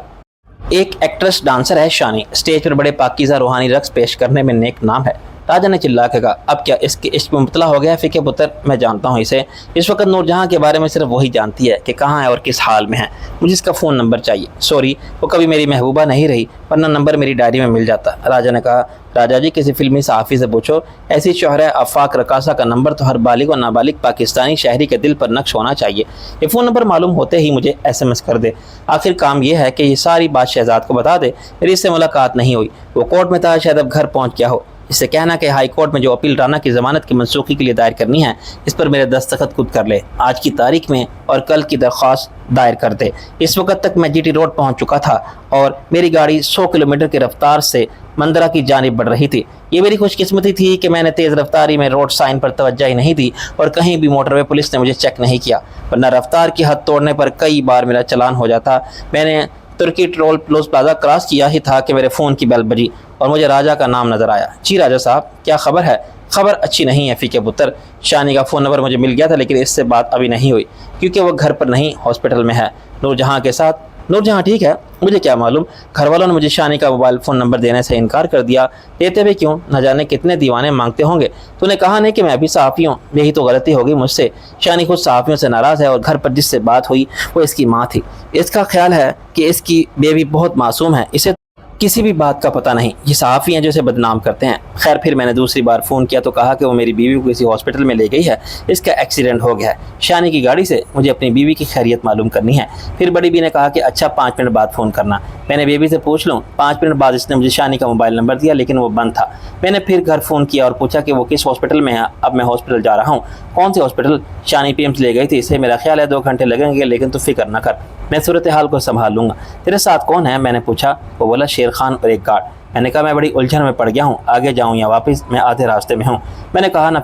ایک ایکٹریس ڈانسر ہے شانی، اسٹیج پر بڑے پاکیزہ روحانی رقص پیش کرنے میں نیک نام ہے۔ راجہ نے چلا کے کہا اب کیا اس کے عشق میں مبتلا ہو گیا ہے فقہ پتر؟ میں جانتا ہوں اسے۔ اس وقت نور جہاں کے بارے میں صرف وہی جانتی ہے کہ کہاں ہے اور کس حال میں ہے۔ مجھے اس کا فون نمبر چاہیے۔ سوری، وہ کبھی میری محبوبہ نہیں رہی، ورنہ نمبر میری ڈائری میں مل جاتا۔ راجہ نے کہا راجہ جی کسی فلمی صحافی سے پوچھو، ایسی شہرہ آفاق رقاصہ کا نمبر تو ہر بالغ و نابالغ پاکستانی شہری کے دل پر نقش ہونا چاہیے۔ یہ فون نمبر معلوم ہوتے ہی مجھے SMS کر دے۔ آخر کام یہ ہے کہ یہ ساری بات شہزاد کو بتا دے۔ میری اس سے ملاقات نہیں ہوئی، وہ کورٹ میں تھا، شاید اب گھر پہنچ گیا ہو۔ اسے کہنا کہ ہائی کورٹ میں جو اپیل رانا کی ضمانت کی منسوخی کے لیے دائر کرنی ہے اس پر میرے دستخط خود کر لے، آج کی تاریخ میں اور کل کی درخواست دائر کر دے۔ اس وقت تک میں جی ٹی روڈ پہنچ چکا تھا اور میری گاڑی 100 کلومیٹر کی رفتار سے مندرہ کی جانب بڑھ رہی تھی۔ یہ میری خوش قسمتی تھی کہ میں نے تیز رفتاری میں روڈ سائن پر توجہ ہی نہیں دی اور کہیں بھی موٹر وے پولیس نے مجھے چیک نہیں کیا، ورنہ رفتار کی حد توڑنے پر کئی بار میرا چلان ہو جاتا۔ میں نے ترکی ٹرول پلازا کراس کیا ہی تھا کہ میرے فون کی بیل بجی اور مجھے راجہ کا نام نظر آیا۔ جی راجہ صاحب، کیا خبر ہے؟ خبر اچھی نہیں ہے فیکے پتر، شانی کا فون نمبر مجھے مل گیا تھا لیکن اس سے بات ابھی نہیں ہوئی کیونکہ وہ گھر پر نہیں، ہاسپٹل میں ہے نور جہاں کے ساتھ۔ نور جہاں ٹھیک ہے، مجھے کیا معلوم، گھر والوں نے مجھے شانی کا موبائل فون نمبر دینے سے انکار کر دیا، دیتے ہوئے کیوں؟ نہ جانے کتنے دیوانے مانگتے ہوں گے۔ تو نے کہا نہیں کہ میں بھی صحافی ہوں، یہی تو غلطی ہوگی مجھ سے۔ شانی خود صحافیوں سے ناراض ہے اور گھر پر جس سے بات ہوئی وہ اس کی ماں تھی۔ اس کا خیال ہے کہ اس کی بیوی بہت معصوم ہے، اسے کسی بھی بات کا پتہ نہیں، یہ صحافی ہیں جو اسے بدنام کرتے ہیں۔ خیر پھر میں نے دوسری بار فون کیا تو کہا کہ وہ میری بیوی کو کسی ہاسپٹل میں لے گئی ہے، اس کا ایکسیڈنٹ ہو گیا ہے، شانی کی گاڑی سے مجھے اپنی بیوی کی خیریت معلوم کرنی ہے۔ پھر بڑی بی نے کہا کہ اچھا 5 منٹ بعد فون کرنا۔ میں نے بیوی سے پوچھ لوں، 5 منٹ بعد اس نے مجھے شانی کا موبائل نمبر دیا لیکن وہ بند تھا۔ میں نے پھر گھر فون کیا اور پوچھا کہ وہ کس ہاسپٹل میں ہے۔ اب میں ہاسپٹل جا رہا ہوں۔ کون سے ہاسپٹل؟ شانی پی ایمس لے گئی تھی، اسے میرا خیال ہے 2 گھنٹے لگیں گے لیکن تو فکر نہ کر، میں صورتحال کو سنبھال لوں گا۔ تیرے ساتھ کون ہے؟ میں نے پوچھا۔ وہ بولا شیر خان اور ایک گارڈ۔ میں نے کہا میں بڑی الجھن میں پڑ گیا ہوں، آگے جاؤں یا واپس؟ میں آدھے راستے میں ہوں۔ میں نے کہا نہ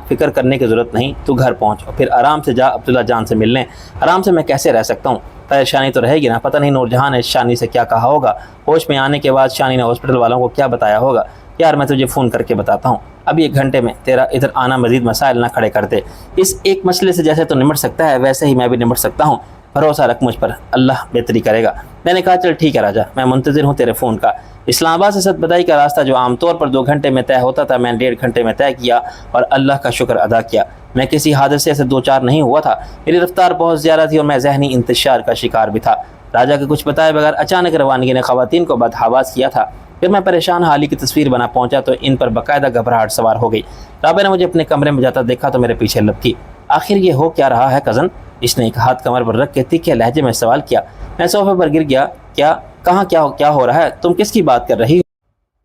فکر کرنے کی ضرورت نہیں، تو گھر پہنچ اور پھر آرام سے جا عبداللہ جان سے ملنے۔ آرام سے میں کیسے رہ سکتا ہوں؟ پریشانی تو رہے گی نا، پتہ نہیں نور جہاں نے شانی سے کیا کہا ہوگا، ہوش میں آنے کے بعد شانی نے ہاسپٹل والوں کو کیا بتایا ہوگا۔ یار میں تجھے فون کر کے بتاتا ہوں، ابھی 1 گھنٹے میں تیرا ادھر آنا مزید مسائل نہ کھڑے کر دے۔ اس ایک مسئلے سے جیسے تو نمٹ سکتا ہے ویسے ہی میں بھی نمٹ سکتا ہوں، بھروسہ رکھ مجھ پر، اللہ بہتری کرے گا۔ میں نے کہا چل ٹھیک ہے راجہ، میں منتظر ہوں تیرے فون کا۔ اسلام آباد سے ستبدائی کا راستہ جو عام طور پر 2 گھنٹے میں طے ہوتا تھا میں نے 1.5 گھنٹے میں طے کیا اور اللہ کا شکر ادا کیا۔ میں کسی حادثے سے 2-4 نہیں ہوا تھا، میری رفتار بہت زیادہ تھی اور میں ذہنی انتشار کا شکار بھی تھا۔ راجہ کے کچھ بتائے بغیر اچانک روانگی نے خواتین کو بدحواس کیا تھا۔ پھر میں پریشان حالی کی تصویر بنا پہنچا تو ان پر باقاعدہ گھبراہٹ سوار ہو گئی۔ رابعہ نے مجھے اپنے کمرے میں جاتا دیکھا تو میرے پیچھے لپکی۔ آخر یہ ہو کیا رہا ہے کزن؟ اس نے ایک ہاتھ کمر پر رکھ کے تیکھے لہجے میں سوال کیا۔ میں صوفے پر گر گیا۔ کیا ہو رہا ہے؟ تم کس کی بات کر رہی ہو؟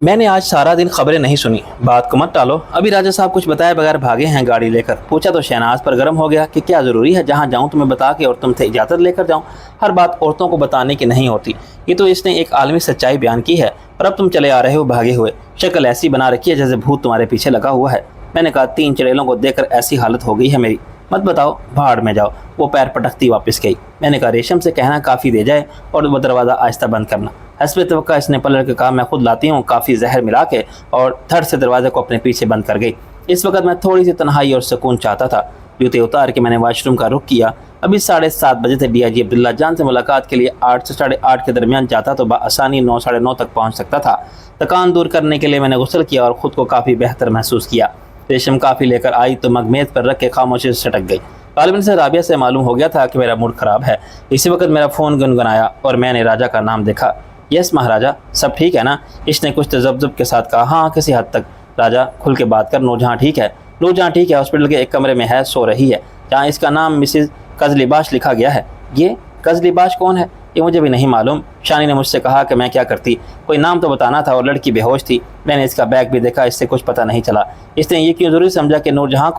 میں نے آج سارا دن خبریں نہیں سنی، بات کو مت ٹالو۔ ابھی راجہ صاحب کچھ بتائے بغیر بھاگے ہیں گاڑی لے کر۔ پوچھا تو شہناز پر گرم ہو گیا کہ کیا ضروری ہے جہاں جاؤں تمہیں بتا کے اور تم سے اجازت لے کر جاؤں؟ ہر بات عورتوں کو بتانے کی نہیں ہوتی، یہ تو اس نے ایک عالمی سچائی بیان کی ہے اور اب تم چلے آ رہے ہو بھاگے ہوئے، شکل ایسی بنا رکھی ہے جیسے بھوت تمہارے پیچھے لگا ہوا ہے۔ میں نے کہا 3 چڑیلوں کو دیکھ کر ایسی حالت ہو گئی ہے میری، مت بتاؤ، بھاڑ میں جاؤ۔ وہ پیر پٹکتی واپس گئی۔ میں نے کہا ریشم سے کہنا کافی دے جائے اور وہ دروازہ آہستہ بند کرنا۔ حسب توقع اس نے پلٹ کے کہا میں خود لاتی ہوں، کافی زہر ملا کے، اور دھڑ سے دروازے کو اپنے پیچھے بند کر گئی۔ اس وقت میں تھوڑی سی تنہائی اور سکون چاہتا تھا۔ جوتے اتار کے میں نے واش روم کا رخ کیا۔ ابھی 7:30 بجے تھے۔ DIG عبداللہ جان سے ملاقات کے لیے 8 سے 8:30 کے درمیان جاتا تو بآسانی 9 ساڑھے 9 تک پہنچ سکتا تھا۔ تکان دور کرنے کے لیے میں نے غسل کیا اور خود کو کافی بہتر محسوس کیا۔ ریشم کافی لے کر آئی تو مگ میز پر رکھ کے خاموشی سے سٹک گئی۔ غالباً سے رابعہ سے معلوم ہو گیا تھا کہ میرا موڈ خراب ہے۔ اسی وقت میرا فون گنگنایا اور میں نے راجہ کا نام دیکھا۔ یس مہاراجہ، سب ٹھیک ہے نا؟ اس نے کچھ تذبذب کے ساتھ کہا۔ ہاں کسی حد تک راجہ، کھل کے بات کر۔ نور جہاں ٹھیک ہے؟ نور جہاں ٹھیک ہے، ہاسپٹل کے ایک کمرے میں ہے، سو رہی ہے، جہاں اس کا نام مسز قزلباش لکھا گیا ہے۔ یہ قزلباش کون ہے؟ یہ مجھے بھی نہیں معلوم۔ شانی نے مجھ سے کہا کہ میں کیا کرتی، کوئی نام تو بتانا تھا، اور لڑکی بے ہوش تھی۔ میں نے اس کا بیگ بھی دیکھا، اس سے کچھ پتہ نہیں چلا۔ اس نے یہ کیوں ضروری سمجھا کہ نور جہاں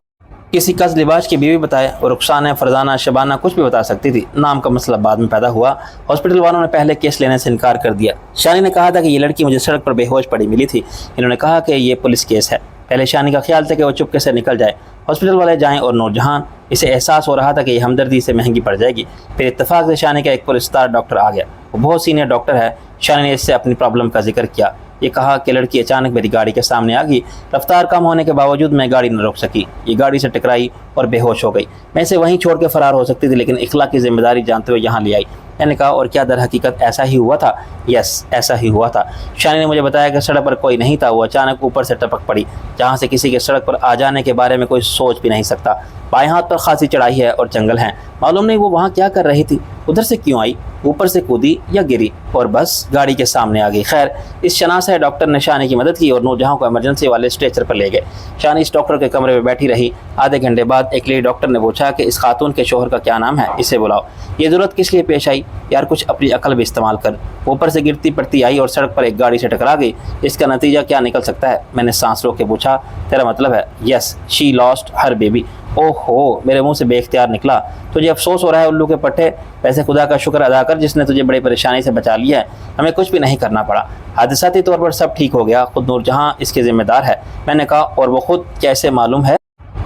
کسی قزلباش کی بیوی بتائے؟ اور رخسانہ، فرزانہ، شبانہ کچھ بھی بتا سکتی تھی۔ نام کا مسئلہ بعد میں پیدا ہوا۔ ہاسپٹل والوں نے پہلے کیس لینے سے انکار کر دیا۔ شانی نے کہا تھا کہ یہ لڑکی مجھے سڑک پر بے ہوش پڑی ملی تھی، انہوں نے کہا کہ یہ پولیس کیس ہے۔ پہلے شانی کا خیال تھا کہ وہ چپکے سے نکل جائے، ہاسپٹل والے جائیں، اور نور جہاں، اسے احساس ہو رہا تھا کہ یہ ہمدردی سے مہنگی پڑ جائے گی۔ پھر اتفاق سے شانی کا ایک پرستار ڈاکٹر آ گیا، وہ بہت سینئر ڈاکٹر ہے۔ شانی نے اس سے اپنی پرابلم کا ذکر کیا۔ یہ کہا کہ لڑکی اچانک میری گاڑی کے سامنے آ گئی، رفتار کم ہونے کے باوجود میں گاڑی نہ روک سکی، یہ گاڑی سے ٹکرائی اور بے ہوش ہو گئی۔ میں اسے وہیں چھوڑ کے فرار ہو سکتی تھی لیکن اخلاقی ذمہ داری جانتے ہوئے یہاں لے آئی۔ میں نے کہا اور کیا در حقیقت ایسا ہی ہوا تھا؟ یس، ایسا ہی ہوا تھا۔ شانی نے مجھے بتایا کہ سڑک پر کوئی نہیں تھا، وہ اچانک اوپر سے ٹپک پڑی، جہاں سے کسی کے سڑک پر آ جانے کے بارے میں کوئی سوچ بھی نہیں سکتا۔ بائیں ہاتھ پر خاصی چڑھائی ہے اور جنگل ہیں، معلوم نہیں وہ وہاں کیا کر رہی تھی، ادھر سے کیوں آئی، اوپر سے کودی یا گری اور بس گاڑی کے سامنے آ گئی۔ خیر اس شناسہ ڈاکٹر نے شانی کی مدد کی اور نور جہاں کو ایمرجنسی والے اسٹریچر پر لے گئے۔ شانی اس ڈاکٹر کے کمرے میں بیٹھی رہی۔ آدھے گھنٹے بعد ایک لیڈی ڈاکٹر نے پوچھا کہ اس خاتون کے شوہر کا کیا نام ہے، اسے بلاؤ۔ یہ ضرورت کس لیے پیش آئی؟ یار کچھ اپنی عقل بھی استعمال کر. اوپر سے گرتی پڑتی آئی اور سڑک پر ایک گاڑی سے ٹکرا گئی. اس کا نتیجہ کیا نکل سکتا ہے؟ میں نے سانس روک کے پوچھا. تیرا مطلب ہے؟ یس, شی لاسٹ ہر بیبی. اوہ ہو, میرے منہ سے بے اختیار نکلا. تجھے افسوس ہو رہا ہے الو کے پٹھے؟ ویسے خدا کا شکر ادا کر جس نے تجھے بڑی پریشانی سے بچا لیا ہے. ہمیں کچھ بھی نہیں کرنا پڑا. حادثاتی طور پر سب ٹھیک ہو گیا. خود نور جہاں اس کے ذمہ دار ہے. میں نے کہا, اور وہ خود کیسے معلوم ہے؟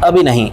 ابھی نہیں,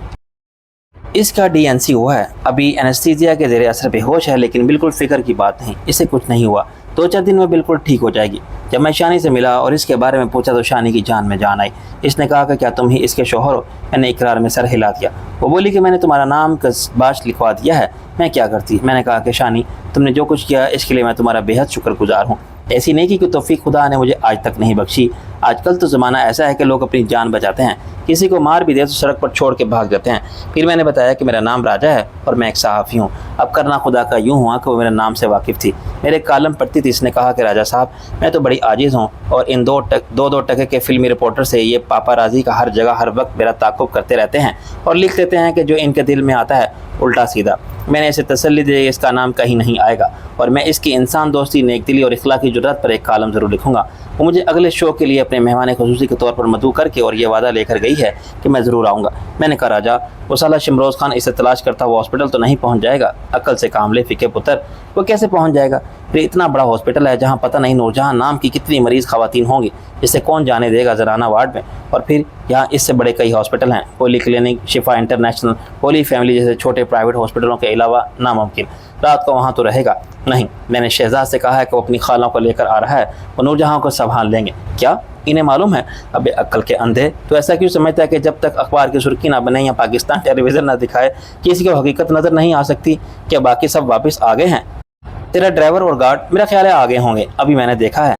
اس کا DNC ہوا ہے. ابھی اینستھیزیا کے زیر اثر بے ہوش ہے, لیکن بالکل فکر کی بات نہیں, اسے کچھ نہیں ہوا. 2-4 دن میں بالکل ٹھیک ہو جائے گی. جب میں شانی سے ملا اور اس کے بارے میں پوچھا تو شانی کی جان میں جان آئی. اس نے کہا کہ کیا تم ہی اس کے شوہر ہو؟ میں نے اقرار میں سر ہلا دیا. وہ بولی کہ میں نے تمہارا نام باش لکھوا دیا ہے, میں کیا کرتی. میں نے کہا کہ شانی, تم نے جو کچھ کیا اس کے لیے میں تمہارا بے حد شکر گزار ہوں. ایسی نیکی کی توفیق خدا نے مجھے آج تک نہیں بخشی. آج کل تو زمانہ ایسا ہے کہ لوگ اپنی جان بچاتے ہیں, کسی کو مار بھی دے تو سڑک پر چھوڑ کے بھاگ جاتے ہیں. پھر میں نے بتایا کہ میرا نام راجہ ہے اور میں ایک صحافی ہوں. اب کرنا خدا کا یوں ہوا کہ وہ میرے نام سے واقف تھی, میرے کالم پڑھتی تھی. اس نے کہا کہ راجہ صاحب, میں تو بڑی عاجز ہوں اور ان دو ٹکے کے فلمی رپورٹر سے یہ پاپارازی کا ہر جگہ ہر وقت میرا تعاقب کرتے رہتے ہیں اور لکھ دیتے ہیں کہ جو ان کے دل میں آتا ہے الٹا سیدھا. میں نے اسے تسلی دی اس کا نام کہیں نہیں آئے گا اور میں اس کی انسان دوستی, نیک دلی اور اخلاقی جرات پر ایک کالم ضرور لکھوں گا. وہ مجھے اگلے شو کے لیے اپنے مہمان خصوصی کے طور پر مدعو کر کے اور یہ وعدہ لے کر گئی ہے کہ میں ضرور آؤں گا. میں نے کہا راجہ, وہ سالہ شمروز خان اسے تلاش کرتا وہ ہاسپٹل تو نہیں پہنچ جائے گا؟ عقل سے کام لے فکے پتر, وہ کیسے پہنچ جائے گا؟ پھر اتنا بڑا ہاسپٹل ہے جہاں پتہ نہیں نور جہاں نام کی کتنی مریض خواتین ہوں گی, اسے کون جانے دے گا زرانہ وارڈ میں؟ اور پھر یہاں اس سے بڑے کئی ہاسپٹل ہیں, پولی کلینک, شفا انٹرنیشنل, پولی فیملی جیسے چھوٹے پرائیویٹ ہاسپٹلوں کے علاوہ ناممکن. رات کو وہاں تو رہے گا نہیں. میں نے شہزاد سے کہا ہے کہ وہ اپنی خالوں کو لے کر آ رہا ہے, وہ نور جہاں کو سنبھال لیں گے. کیا انہیں معلوم ہے؟ اب عقل کے اندھے تو ایسا کیوں سمجھتا ہے کہ جب تک اخبار کی سرخی نہ بنے یا پاکستان ٹیلی ویژن نہ دکھائے کسی کو حقیقت نظر نہیں آ سکتی؟ کیا باقی سب واپس آ گئے ہیں؟ تیرا ڈرائیور اور گارڈ میرا خیال ہے آگے ہوں گے, ابھی میں نے دیکھا ہے.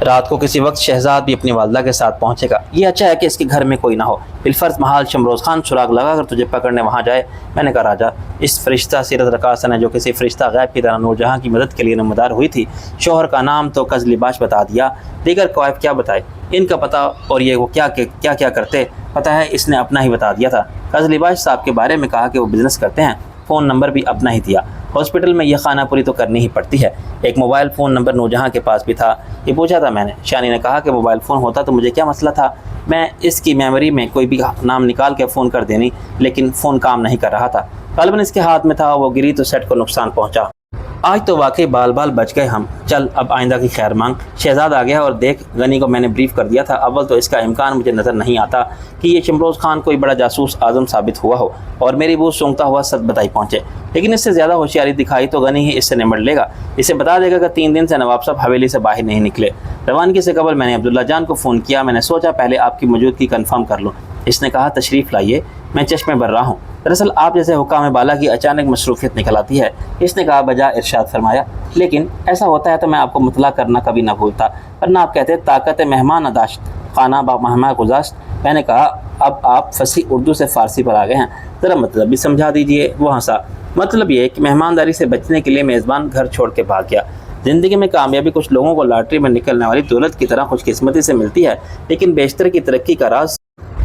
رات کو کسی وقت شہزاد بھی اپنی والدہ کے ساتھ پہنچے گا. یہ اچھا ہے کہ اس کے گھر میں کوئی نہ ہو. بالفرض محال شمروز خان سراغ لگا کر تجھے پکڑنے وہاں جائے. میں نے کہا راجہ, اس فرشتہ سیرت رقاصہ نے جو کسی فرشتہ غیب کی طرح نور جہاں کی مدد کے لیے نمودار ہوئی تھی, شوہر کا نام تو کز لباش بتا دیا, دیگر کوائف کیا بتائے؟ ان کا پتہ اور یہ وہ کیا کرتے پتہ ہے اس نے اپنا ہی بتا دیا تھا. کز لباش صاحب کے بارے میں کہا کہ وہ بزنس کرتے ہیں, فون نمبر بھی اپنا ہی دیا. ہاسپٹل میں یہ خانہ پوری تو کرنی ہی پڑتی ہے. ایک موبائل فون نمبر نور جہاں کے پاس بھی تھا. یہ پوچھا تھا میں نے. شانی نے کہا کہ موبائل فون ہوتا تو مجھے کیا مسئلہ تھا, میں اس کی میموری میں کوئی بھی نام نکال کے فون کر دینی, لیکن فون کام نہیں کر رہا تھا. غالباً اس کے ہاتھ میں تھا, وہ گری تو سیٹ کو نقصان پہنچا. آج تو واقعی بال بچ گئے ہم. چل اب آئندہ کی خیر مانگ. شہزاد آ گیا اور دیکھ, غنی کو میں نے بریف کر دیا تھا. اول تو اس کا امکان مجھے نظر نہیں آتا کہ یہ شمروز خان کوئی بڑا جاسوس اعظم ثابت ہوا ہو اور میری بو سونگتا ہوا سچ بتائی پہنچے, لیکن اس سے زیادہ ہوشیاری دکھائی تو غنی ہی اس سے نمٹ لے گا. اسے بتا دے گا کہ 3 دن سے نواب صاحب حویلی سے باہر نہیں نکلے. روانگی سے قبل میں نے عبداللہ جان کو فون کیا. میں نے سوچا پہلے آپ کی موجودگی کنفرم کر لوں. اس نے کہا تشریف لائیے, میں چشمے بر رہا ہوں. دراصل آپ جیسے حکام بالا کی اچانک مصروفیت نکل آتی ہے. اس نے کہا بجا ارشاد فرمایا, لیکن ایسا ہوتا ہے تو میں آپ کو مطلع کرنا کبھی نہ بھولتا, ورنہ آپ کہتے طاقت مہمان نداشت خانہ با مہمان گزاشت. میں نے کہا اب آپ فصیح اردو سے فارسی پر آ گئے ہیں, ذرا مطلب بھی سمجھا دیجئے. وہ ہنسا. مطلب یہ کہ مہمانداری سے بچنے کے لیے میزبان گھر چھوڑ کے بھاگ گیا. زندگی میں کامیابی کچھ لوگوں کو لاٹری میں نکلنے والی دولت کی طرح خوش قسمتی سے ملتی ہے, لیکن بیشتر کی ترقی کا راز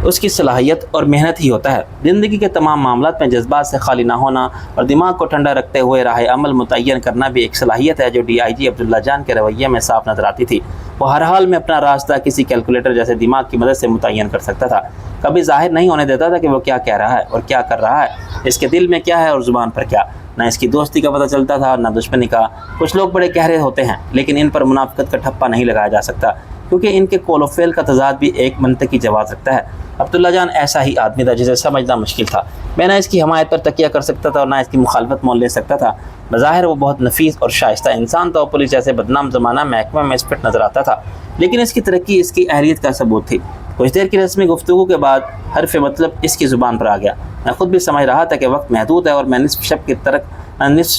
اس کی صلاحیت اور محنت ہی ہوتا ہے. زندگی کے تمام معاملات میں جذبات سے خالی نہ ہونا اور دماغ کو ٹھنڈا رکھتے ہوئے راہ عمل متعین کرنا بھی ایک صلاحیت ہے جو DIG عبداللہ جان کے رویے میں صاف نظر آتی تھی. وہ ہر حال میں اپنا راستہ کسی کیلکولیٹر جیسے دماغ کی مدد سے متعین کر سکتا تھا. کبھی ظاہر نہیں ہونے دیتا تھا کہ وہ کیا کہہ رہا ہے اور کیا کر رہا ہے, اس کے دل میں کیا ہے اور زبان پر کیا. نہ اس کی دوستی کا پتہ چلتا تھا نہ دشمنی کا. کچھ لوگ بڑے گہرے ہوتے ہیں, لیکن ان پر منافقت کا ٹھپا نہیں لگایا جا سکتا, کیونکہ ان کے قول و فعل کا تضاد بھی ایک منطقی جواز رکھتا ہے. عبداللہ جان ایسا ہی آدمی تھا جسے سمجھنا مشکل تھا. میں نہ اس کی حمایت پر تکیہ کر سکتا تھا اور نہ اس کی مخالفت مول لے سکتا تھا. بظاہر وہ بہت نفیس اور شائستہ انسان تھا اور پولیس جیسے بدنام زمانہ محکمہ میں اسپٹ نظر آتا تھا, لیکن اس کی ترقی اس کی اہلیت کا ثبوت تھی. کچھ دیر کی رسمی گفتگو کے بعد حرف مطلب اس کی زبان پر آ گیا. میں خود بھی سمجھ رہا تھا کہ وقت محدود ہے اور میں نصف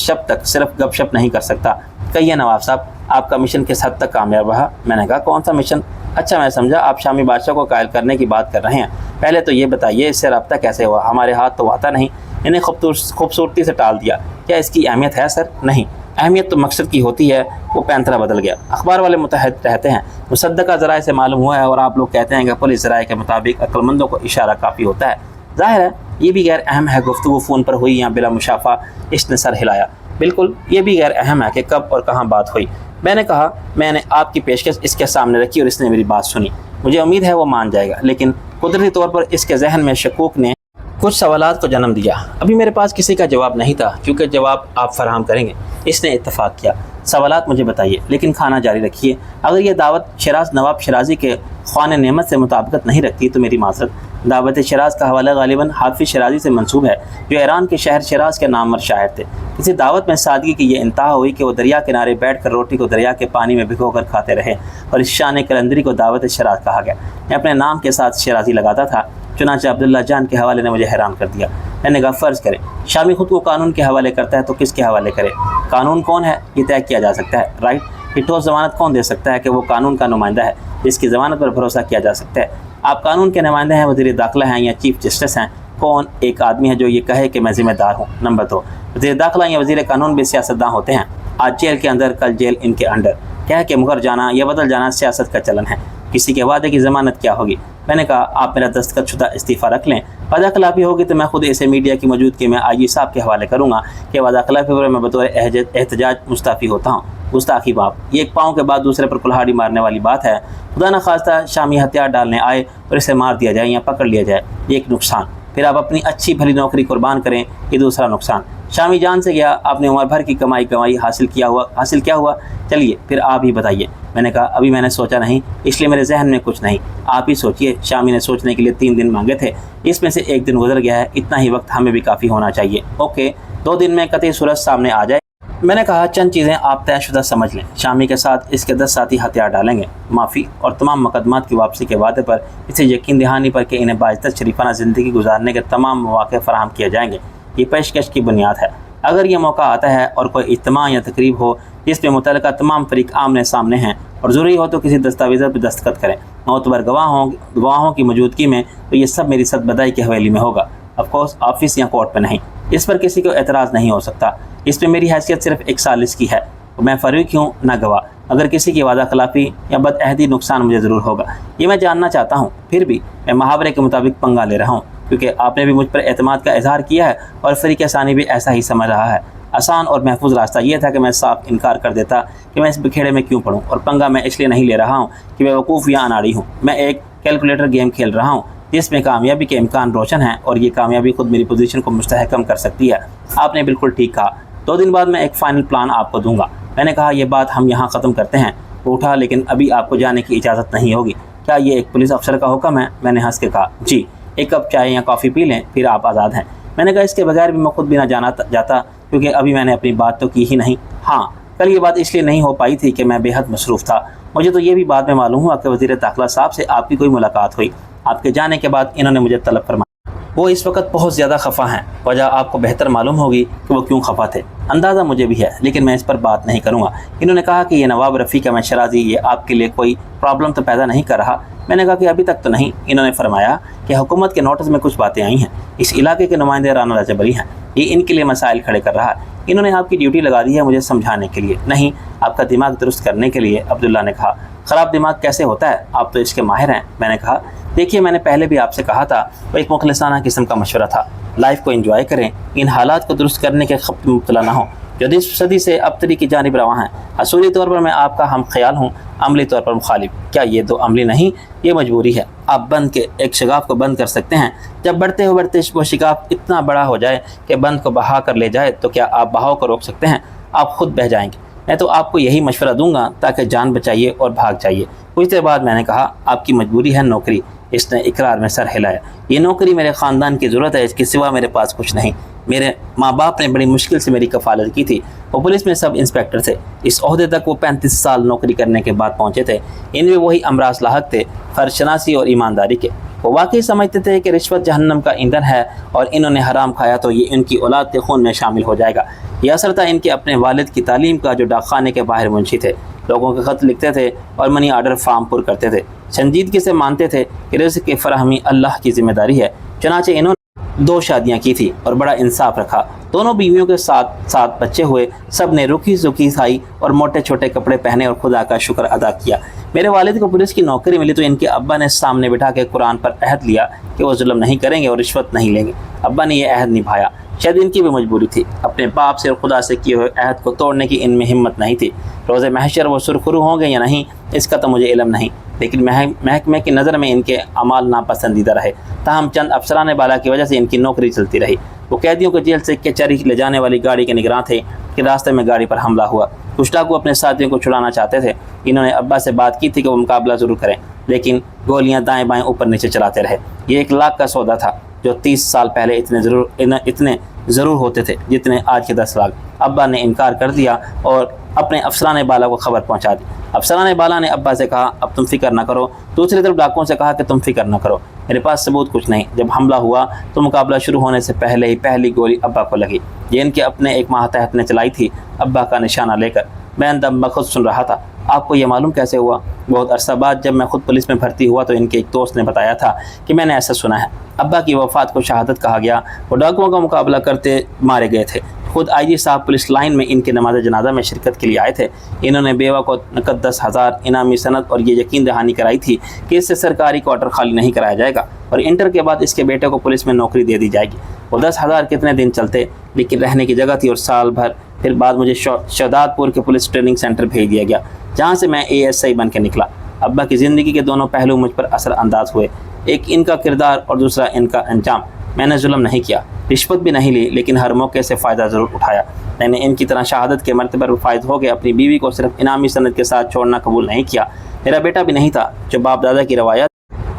شب تک صرف گپ شپ نہیں کر سکتا. کہیے نواب صاحب, آپ کا مشن کس حد تک کامیاب رہا؟ میں نے کہا کون سا مشن؟ اچھا میں سمجھا آپ شامی بادشاہ کو قائل کرنے کی بات کر رہے ہیں. پہلے تو یہ بتائیے اس سے رابطہ کیسے ہوا؟ ہمارے ہاتھ تو آتا نہیں. انہیں خوبصورتی سے ٹال دیا. کیا اس کی اہمیت ہے سر؟ نہیں, اہمیت تو مقصد کی ہوتی ہے. وہ پینترا بدل گیا. اخبار والے متحد رہتے ہیں, مصدقہ ذرائع سے معلوم ہوا ہے, اور آپ لوگ کہتے ہیں کہ پولیس ذرائع کے مطابق عقل مندوں کو اشارہ کافی ہوتا ہے. ظاہر ہے یہ بھی غیر اہم ہے گفتگو فون پر ہوئی یا بلا مشافہ. اس نے سر ہلایا. بالکل یہ بھی غیر اہم ہے کہ کب اور کہاں بات ہوئی۔ میں نے کہا میں نے آپ کی پیشکش اس کے سامنے رکھی اور اس نے میری بات سنی، مجھے امید ہے وہ مان جائے گا، لیکن قدرتی طور پر اس کے ذہن میں شکوک نے کچھ سوالات کو جنم دیا۔ ابھی میرے پاس کسی کا جواب نہیں تھا کیونکہ جواب آپ فراہم کریں گے۔ اس نے اتفاق کیا، سوالات مجھے بتائیے لیکن کھانا جاری رکھیے۔ اگر یہ دعوت نواب شرازی کے خوان نعمت سے مطابقت نہیں رکھتی تو میری معذرت۔ دعوت شراز کا حوالہ غالباً حافظ شرازی سے منسوب ہے، جو ایران کے شہر شراز کے نامور شاعر تھے۔ کسی دعوت میں سادگی کی یہ انتہا ہوئی کہ وہ دریا کنارے بیٹھ کر روٹی کو دریا کے پانی میں بھگو کر کھاتے رہے، اور اس شان کلندری کو دعوت شراز کہا گیا۔ میں اپنے نام کے ساتھ شرازی لگاتا تھا، چنانچہ عبداللہ جان کے حوالے نے مجھے حیران کر دیا۔ میں نے کہا فرض کریں شامی خود کو قانون کے حوالے کرتا ہے تو کس کے حوالے کرے؟ قانون کون ہے یہ طے کیا جا سکتا ہے، رائٹ؟ یہ ٹھوس ضمانت کون دے سکتا ہے کہ وہ قانون کا نمائندہ ہے جس کی ضمانت پر بھروسہ کیا جا سکتا ہے؟ آپ قانون کے نمائندے ہیں، وزیر داخلہ ہیں یا چیف جسٹس ہیں؟ کون ایک آدمی ہے جو یہ کہے کہ میں ذمہ دار ہوں؟ نمبر 2، وزیر داخلہ یا وزیر قانون بھی سیاستداں ہوتے ہیں، آج جیل کے اندر کل جیل ان کے انڈر۔ کہہ کے مکر جانا یا بدل جانا سیاست کا چلن ہے، کسی کے وعدے کی ضمانت کیا ہوگی؟ میں نے کہا آپ میرا دستخط شدہ استعفیٰ رکھ لیں، وعدہ خلافی ہوگی تو میں خود اسے میڈیا کی موجودگی میں آئی جی صاحب کے حوالے کروں گا کہ وعدہ خلافی پر میں بطور احتجاج مستعفی ہوتا ہوں۔ گستاخی باپ، یہ ایک پاؤں کے بعد دوسرے پر کلہاڑی مارنے والی بات ہے۔ خدا نہ خواستہ شامی ہتھیار ڈالنے آئے اور اسے مار دیا جائے یا پکڑ لیا جائے، یہ ایک نقصان۔ پھر آپ اپنی اچھی بھلی نوکری قربان کریں، یہ دوسرا نقصان۔ شامی جان سے گیا، آپ نے عمر بھر کی کمائی حاصل کیا ہوا؟ چلیے پھر آپ ہی بتائیے۔ میں نے کہا ابھی میں نے سوچا نہیں، اس لیے میرے ذہن میں کچھ نہیں، آپ ہی سوچئے۔ شامی نے سوچنے کے لیے 3 دن مانگے تھے، اس میں سے 1 دن گزر گیا ہے، اتنا ہی وقت ہمیں بھی کافی ہونا چاہیے۔ اوکے 2 دن میں قطعی صورت سامنے آ جائے۔ میں نے کہا چند چیزیں آپ طے شدہ سمجھ لیں، شامی کے ساتھ اس کے 10 ساتھی ہتھیار ڈالیں گے، معافی اور تمام مقدمات کی واپسی کے وعدے پر، اسے یقین دہانی پر کہ انہیں باعزت شریفانہ زندگی گزارنے کے تمام مواقع فراہم کیے جائیں گے۔ یہ پیشکش کی بنیاد ہے۔ اگر یہ موقع آتا ہے اور کوئی اجتماع یا تقریب ہو جس میں متعلقہ تمام فریق آمنے سامنے ہیں اور ضروری ہو تو کسی دستاویز پر دستخط کریں معتبر گواہوں کی موجودگی میں، تو یہ سب میری صد بدائی کی حویلی میں ہوگا، آف کورس آفس یا کورٹ پہ نہیں۔ اس پر کسی کو اعتراض نہیں ہو سکتا، اس پہ میری حیثیت صرف ایک سالس کی ہے، میں فریق ہوں نہ گواہ۔ اگر کسی کی وعدہ خلافی یا بدعہدی نقصان مجھے ضرور ہوگا، یہ میں جاننا چاہتا ہوں۔ پھر بھی میں محاورے کے مطابق پنگا لے رہا ہوں کیونکہ آپ نے بھی مجھ پر اعتماد کا اظہار کیا ہے اور فریق ثانی بھی ایسا ہی سمجھ رہا ہے۔ آسان اور محفوظ راستہ یہ تھا کہ میں صاف انکار کر دیتا کہ میں اس بکھیڑے میں کیوں پڑوں، اور پنگا میں اس لیے نہیں لے رہا ہوں کہ میں وقوف یا اناڑی ہوں، میں ایک کیلکولیٹر گیم کھیل رہا ہوں جس میں کامیابی کے امکان روشن ہیں، اور یہ کامیابی خود میری پوزیشن کو مستحکم کر سکتی ہے۔ آپ نے بالکل ٹھیک کہا، 2 دن بعد میں ایک فائنل پلان آپ کو دوں گا۔ میں نے کہا یہ بات ہم یہاں ختم کرتے ہیں۔ وہ اٹھا، لیکن ابھی آپ کو جانے کی اجازت نہیں ہوگی۔ کیا یہ ایک پولیس افسر کا حکم ہے؟ میں نے ہنس کے کہا جی، 1 کپ چائے یا کافی پی لیں پھر آپ آزاد ہیں۔ میں نے کہا اس کے بغیر بھی میں خود بھی نہ جاتا کیونکہ ابھی میں نے اپنی بات تو کی ہی نہیں۔ ہاں کل یہ بات اس لیے نہیں ہو پائی تھی کہ میں بے حد مصروف تھا۔ مجھے تو یہ بھی بعد میں معلوم ہوا کہ وزیر داخلہ صاحب سے آپ کی کوئی ملاقات ہوئی۔ آپ کے جانے کے بعد انہوں نے مجھے طلب فرمایا۔ وہ اس وقت بہت زیادہ خفا ہیں، وجہ آپ کو بہتر معلوم ہوگی کہ وہ کیوں خفا تھے، اندازہ مجھے بھی ہے لیکن میں اس پر بات نہیں کروں گا۔ انہوں نے کہا کہ یہ نواب رفیق میں شرازی یہ آپ کے لیے کوئی پرابلم تو پیدا نہیں کر رہا؟ میں نے کہا کہ ابھی تک تو نہیں۔ انہوں نے فرمایا کہ حکومت کے نوٹس میں کچھ باتیں آئی ہیں، اس علاقے کے نمائندے رانا راجبری ہیں، یہ ان کے لیے مسائل کھڑے کر رہا ہے۔ انہوں نے آپ کی ڈیوٹی لگا دی ہے مجھے سمجھانے کے لیے، نہیں آپ کا دماغ درست کرنے کے لیے۔ عبداللہ نے کہا خراب دماغ کیسے ہوتا ہے؟ آپ تو اس کے ماہر ہیں۔ میں نے کہا دیکھیے میں نے پہلے بھی آپ سے کہا تھا، وہ ایک مخلصانہ قسم کا مشورہ تھا، لائف کو انجوائے کریں، ان حالات کو درست کرنے کے خبر میں مبتلا نہ ہوں جو 20 صدی سے ابتری کی جانب رواں ہیں۔ اصولی طور پر میں آپ کا ہم خیال ہوں، عملی طور پر مخالف۔ کیا یہ تو عملی نہیں، یہ مجبوری ہے۔ آپ بند کے ایک شگاف کو بند کر سکتے ہیں، جب بڑھتے وہ شگاف اتنا بڑا ہو جائے کہ بند کو بہا کر لے جائے تو کیا آپ بہاؤ کو روک سکتے ہیں؟ آپ خود بہہ جائیں گے۔ میں تو آپ کو یہی مشورہ دوں گا تاکہ جان بچائیے اور بھاگ جائیے۔ کچھ دیر بعد میں نے کہا آپ کی مجبوری ہے نوکری۔ اس نے اقرار میں سر ہلایا۔ یہ نوکری میرے خاندان کی ضرورت ہے، اس کے سوا میرے پاس کچھ نہیں۔ میرے ماں باپ نے بڑی مشکل سے میری کفالت کی تھی، وہ پولیس میں سب انسپیکٹر تھے، اس عہدے تک وہ 35 سال نوکری کرنے کے بعد پہنچے تھے۔ ان میں وہی امراض لاحق تھے، فرض شناسی اور ایمانداری کے۔ وہ واقعی سمجھتے تھے کہ رشوت جہنم کا ایندھن ہے اور انہوں نے حرام کھایا تو یہ ان کی اولاد کے خون میں شامل ہو جائے گا۔ یہ اثر تھا ان کے اپنے والد کی تعلیم کا جو ڈاک خانے کے باہر منشی تھے، لوگوں کے خط لکھتے تھے اور منی آرڈر فارم پر کرتے تھے، سنجیدگی سے مانتے تھے کہ رزق کی فراہمی اللہ کی ذمہ داری ہے۔ چنانچہ انہوں نے 2 شادیاں کی تھی اور بڑا انصاف رکھا، دونوں بیویوں کے ساتھ بچے ہوئے، سب نے رکھی سکھی کھائی اور موٹے چھوٹے کپڑے پہنے اور خدا کا شکر ادا کیا۔ میرے والد کو پولیس کی نوکری ملی تو ان کے ابا نے سامنے بٹھا کے قرآن پر عہد لیا کہ وہ ظلم نہیں کریں گے اور رشوت نہیں لیں گے۔ ابا نے یہ عہد نبھایا۔ شاید ان کی بھی مجبوری تھی، اپنے باپ سے اور خدا سے کیے ہوئے عہد کو توڑنے کی ان میں ہمت نہیں تھی۔ روز محشر وہ سرخرو ہوں گے یا نہیں اس کا تو مجھے علم نہیں، لیکن محکمے کی نظر میں ان کے اعمال ناپسندیدہ رہے۔ تاہم چند افسران بالا کی وجہ سے ان کی نوکری چلتی رہی۔ وہ قیدیوں کو جیل سے کچہری لے جانے والی گاڑی کے نگراں تھے کہ راستے میں گاڑی پر حملہ ہوا۔ کچھ ڈاکو اپنے ساتھیوں کو چھڑانا چاہتے تھے۔ انہوں نے ابا سے بات کی تھی کہ وہ مقابلہ ضرور کریں، لیکن گولیاں دائیں بائیں اوپر نیچے چلاتے رہے۔ یہ 1 لاکھ کا سودا تھا جو 30 سال پہلے اتنے ضرور ہوتے تھے جتنے آج کے 10 لاکھ۔ ابا نے انکار کر دیا اور اپنے افسران بالا کو خبر پہنچا دی۔ افسران بالا نے ابا سے کہا اب تم فکر نہ کرو، دوسری طرف ڈاکوؤں سے کہا کہ تم فکر نہ کرو، میرے پاس ثبوت کچھ نہیں۔ جب حملہ ہوا تو مقابلہ شروع ہونے سے پہلے ہی پہلی گولی ابا کو لگی۔ یہ ان کے اپنے ایک ماتحت نے چلائی تھی، ابا کا نشانہ لے کر۔ میں اندم بخود سن رہا تھا۔ آپ کو یہ معلوم کیسے ہوا؟ بہت عرصہ بعد جب میں خود پولیس میں بھرتی ہوا تو ان کے ایک دوست نے بتایا تھا کہ میں نے ایسا سنا ہے۔ ابا کی وفات کو شہادت کہا گیا، وہ ڈاکوؤں کا مقابلہ کرتے مارے گئے تھے۔ خود آئی جی صاحب پولیس لائن میں ان کے نماز جنازہ میں شرکت کے لیے آئے تھے۔ انہوں نے بیوہ کو نقد 10,000 انعامی سند اور یہ یقین دہانی کرائی تھی کہ اس سے سرکاری کوارٹر خالی نہیں کرایا جائے گا اور انٹر کے بعد اس کے بیٹے کو پولیس میں نوکری دے دی جائے گی۔ وہ 10,000 کتنے دن چلتے، لیکن رہنے کی جگہ تھی اور سال بھر پھر بعد مجھے شہداد پور کے پولیس ٹریننگ سینٹر بھیج دیا گیا، جہاں سے میں ASI بن کے نکلا۔ ابا کی زندگی کے دونوں پہلو مجھ پر اثر انداز ہوئے، ایک ان کا کردار اور دوسرا ان کا انجام۔ میں نے ظلم نہیں کیا، رشوت بھی نہیں لی، لیکن ہر موقع سے فائدہ ضرور اٹھایا۔ میں نے ان کی طرح شہادت کے مرتبے پر فائز ہو کے اپنی بیوی کو صرف انعامی سند کے ساتھ چھوڑنا قبول نہیں کیا۔ میرا بیٹا بھی نہیں تھا جو باپ دادا کی روایت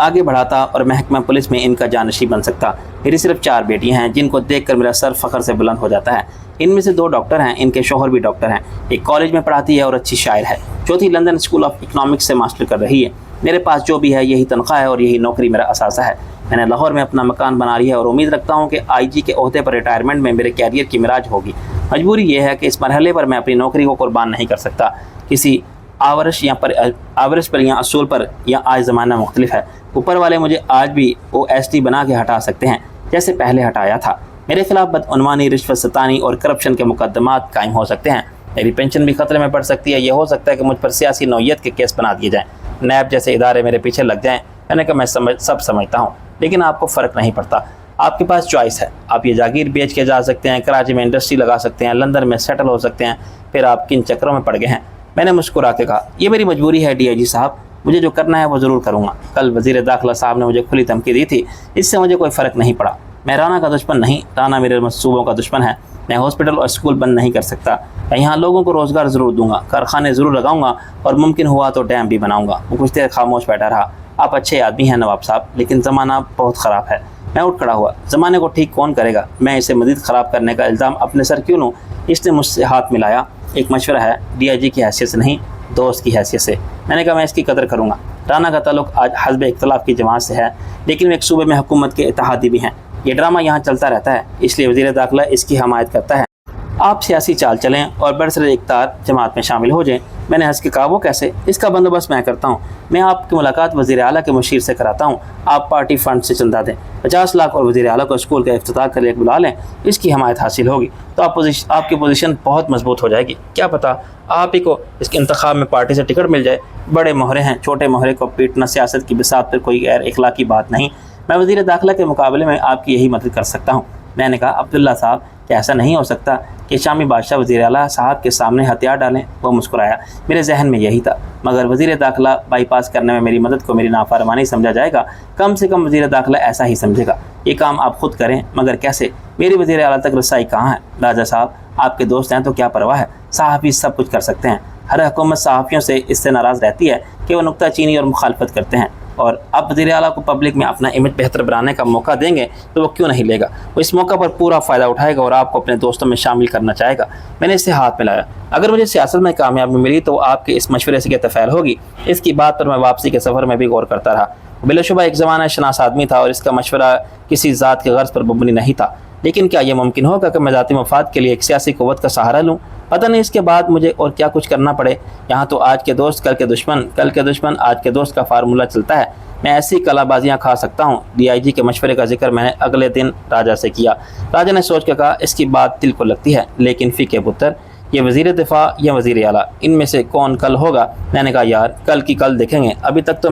آگے بڑھاتا اور محکمہ پولیس میں ان کا جانشین بن سکتا۔ میری صرف 4 بیٹیاں ہیں جن کو دیکھ کر میرا سر فخر سے بلند ہو جاتا ہے۔ ان میں سے 2 ڈاکٹر ہیں، ان کے شوہر بھی ڈاکٹر ہیں، ایک کالج میں پڑھاتی ہے اور اچھی شاعر ہے، چوتھی لندن اسکول آف اکنامکس سے ماسٹر کر رہی ہے۔ میرے پاس جو بھی ہے یہی تنخواہ ہے اور یہی نوکری میرا اثاثہ ہے۔ میں نے لاہور میں اپنا مکان بنا لیا ہے اور امید رکھتا ہوں کہ IG کے عہدے پر ریٹائرمنٹ میں میرے کیریئر کی معراج ہوگی۔ مجبوری یہ ہے کہ اس مرحلے پر میں اپنی نوکری کو قربان نہیں کر سکتا، کسی آورش پر یا اصول پر، یا آج زمانہ مختلف ہے۔ اوپر والے مجھے آج بھی OST بنا کے ہٹا سکتے ہیں جیسے پہلے ہٹایا تھا۔ میرے خلاف بدعنوانی، رشوت ستانی اور کرپشن کے مقدمات قائم ہو سکتے ہیں۔ میری پینشن بھی خطرے میں پڑ سکتی ہے۔ یہ ہو سکتا ہے کہ مجھ پر سیاسی نوعیت کے کیس بنا دیے جائیں، نیب جیسے ادارے میرے پیچھے لگ جائیں۔ میں نے کہا میں سب سمجھتا ہوں، لیکن آپ کو فرق نہیں پڑتا۔ آپ کے پاس چوائس ہے، آپ یہ جاگیر بیچ کے جا سکتے ہیں، کراچی میں انڈسٹری لگا سکتے ہیں، لندن میں سیٹل ہو سکتے ہیں، پھر آپ کن چکروں میں پڑ گئے ہیں۔ میں نے مسکرا کے کہا یہ میری مجبوری ہے DIG صاحب، مجھے جو کرنا ہے وہ ضرور کروں گا۔ کل وزیر داخلہ صاحب نے مجھے کھلی دھمکی دی تھی، اس سے مجھے کوئی فرق نہیں پڑا۔ میں رانا کا دشمن نہیں، رانا میرے منصوبوں کا دشمن ہے۔ میں ہاسپٹل اور اسکول بند نہیں کر سکتا، میں یہاں لوگوں کو روزگار ضرور دوں گا، کارخانے ضرور لگاؤں گا اور ممکن ہوا تو ڈیم بھی بناؤں گا۔ وہ کچھ دیر خاموش بیٹھا رہا۔ آپ اچھے آدمی ہیں نواب صاحب، لیکن زمانہ بہت خراب ہے۔ میں اٹھ کھڑا ہوا۔ زمانے کو ٹھیک کون کرے گا؟ میں اسے مزید خراب کرنے کا الزام اپنے سر کیوں لوں؟ اس نے مجھ سے ہاتھ ملایا۔ ایک مشورہ ہے، DIG کی حیثیت سے نہیں، دوست کی حیثیت سے۔ میں نے کہا میں اس کی قدر کروں گا۔ رانا کا تعلق آج حزب اختلاف کی جماعت سے ہے، لیکن وہ ایک صوبے میں حکومت کے اتحادی بھی ہیں۔ یہ ڈرامہ یہاں چلتا رہتا ہے، اس لیے وزیر داخلہ اس کی حمایت کرتا ہے۔ آپ سیاسی چال چلیں اور برسر اقتدار جماعت میں شامل ہو جائیں۔ میں نے ہنس کے کہا وہ کیسے؟ اس کا بندوبست میں کرتا ہوں۔ میں آپ کی ملاقات وزیر اعلیٰ کے مشیر سے کراتا ہوں، آپ پارٹی فنڈ سے چندہ دیں، 50 لاکھ اور وزیر اعلیٰ کو اسکول کا افتتاح کے لیے بلا لیں، اس کی حمایت حاصل ہوگی تو آپ کی پوزیشن بہت مضبوط ہو جائے گی۔ کیا پتہ آپ ہی کو اس کے انتخاب میں پارٹی سے ٹکٹ مل جائے۔ بڑے مہرے ہیں، چھوٹے مہرے کو پیٹنا سیاست کی بساط پر کوئی غیر اخلاقی بات نہیں۔ میں وزیر داخلہ کے مقابلے میں آپ کی یہی مدد کر سکتا ہوں۔ میں نے کہا عبداللہ صاحب کیا ایسا نہیں ہو سکتا کہ شامی بادشاہ وزیر اعلیٰ صاحب کے سامنے ہتھیار ڈالیں؟ وہ مسکرایا۔ میرے ذہن میں یہی تھا، مگر وزیر داخلہ بائی پاس کرنے میں میری مدد کو میری نافرمانی سمجھا جائے گا۔ کم سے کم وزیر داخلہ ایسا ہی سمجھے گا۔ یہ کام آپ خود کریں، مگر کیسے؟ میری وزیر اعلیٰ تک رسائی کہاں ہے؟ راجہ صاحب آپ کے دوست ہیں تو کیا پرواہ ہے، صحافی سب کچھ کر سکتے ہیں۔ ہر حکومت صحافیوں سے اس سے ناراض رہتی ہے کہ وہ نکتہ چینی اور مخالفت کرتے ہیں، اور اب وزیر اعلیٰ کو پبلک میں اپنا امیج بہتر بنانے کا موقع دیں گے تو وہ کیوں نہیں لے گا؟ وہ اس موقع پر پورا فائدہ اٹھائے گا اور آپ کو اپنے دوستوں میں شامل کرنا چاہے گا۔ میں نے اس سے ہاتھ ملایا۔ اگر مجھے سیاست میں کامیابی ملی تو آپ کے اس مشورے سے کیا تفعیل ہوگی؟ اس کی بات پر میں واپسی کے سفر میں بھی غور کرتا رہا۔ بلا شبہ ایک زمانہ شناس آدمی تھا اور اس کا مشورہ کسی ذات کے غرض پر مبنی نہیں تھا، لیکن کیا یہ ممکن ہوگا کہ میں ذاتی مفاد کے لیے ایک سیاسی قوت کا سہارا لوں؟ پتہ نہیں اس کے بعد مجھے اور کیا کچھ کرنا پڑے۔ یہاں تو آج کے دوست کل کے دشمن، کل کے دشمن آج کے دوست کا فارمولہ چلتا ہے۔ میں ایسی کلا بازیاں کھا سکتا ہوں۔ DIG کے مشورے کا ذکر میں نے اگلے دن راجہ سے کیا۔ راجہ نے سوچ کے کہا اس کی بات دل کو لگتی ہے، لیکن فی پتر یہ وزیر دفاع یا وزیر اعلیٰ ان میں سے کون کل ہوگا؟ میں نے کہا یار کل کی کل دیکھیں گے، ابھی تک تو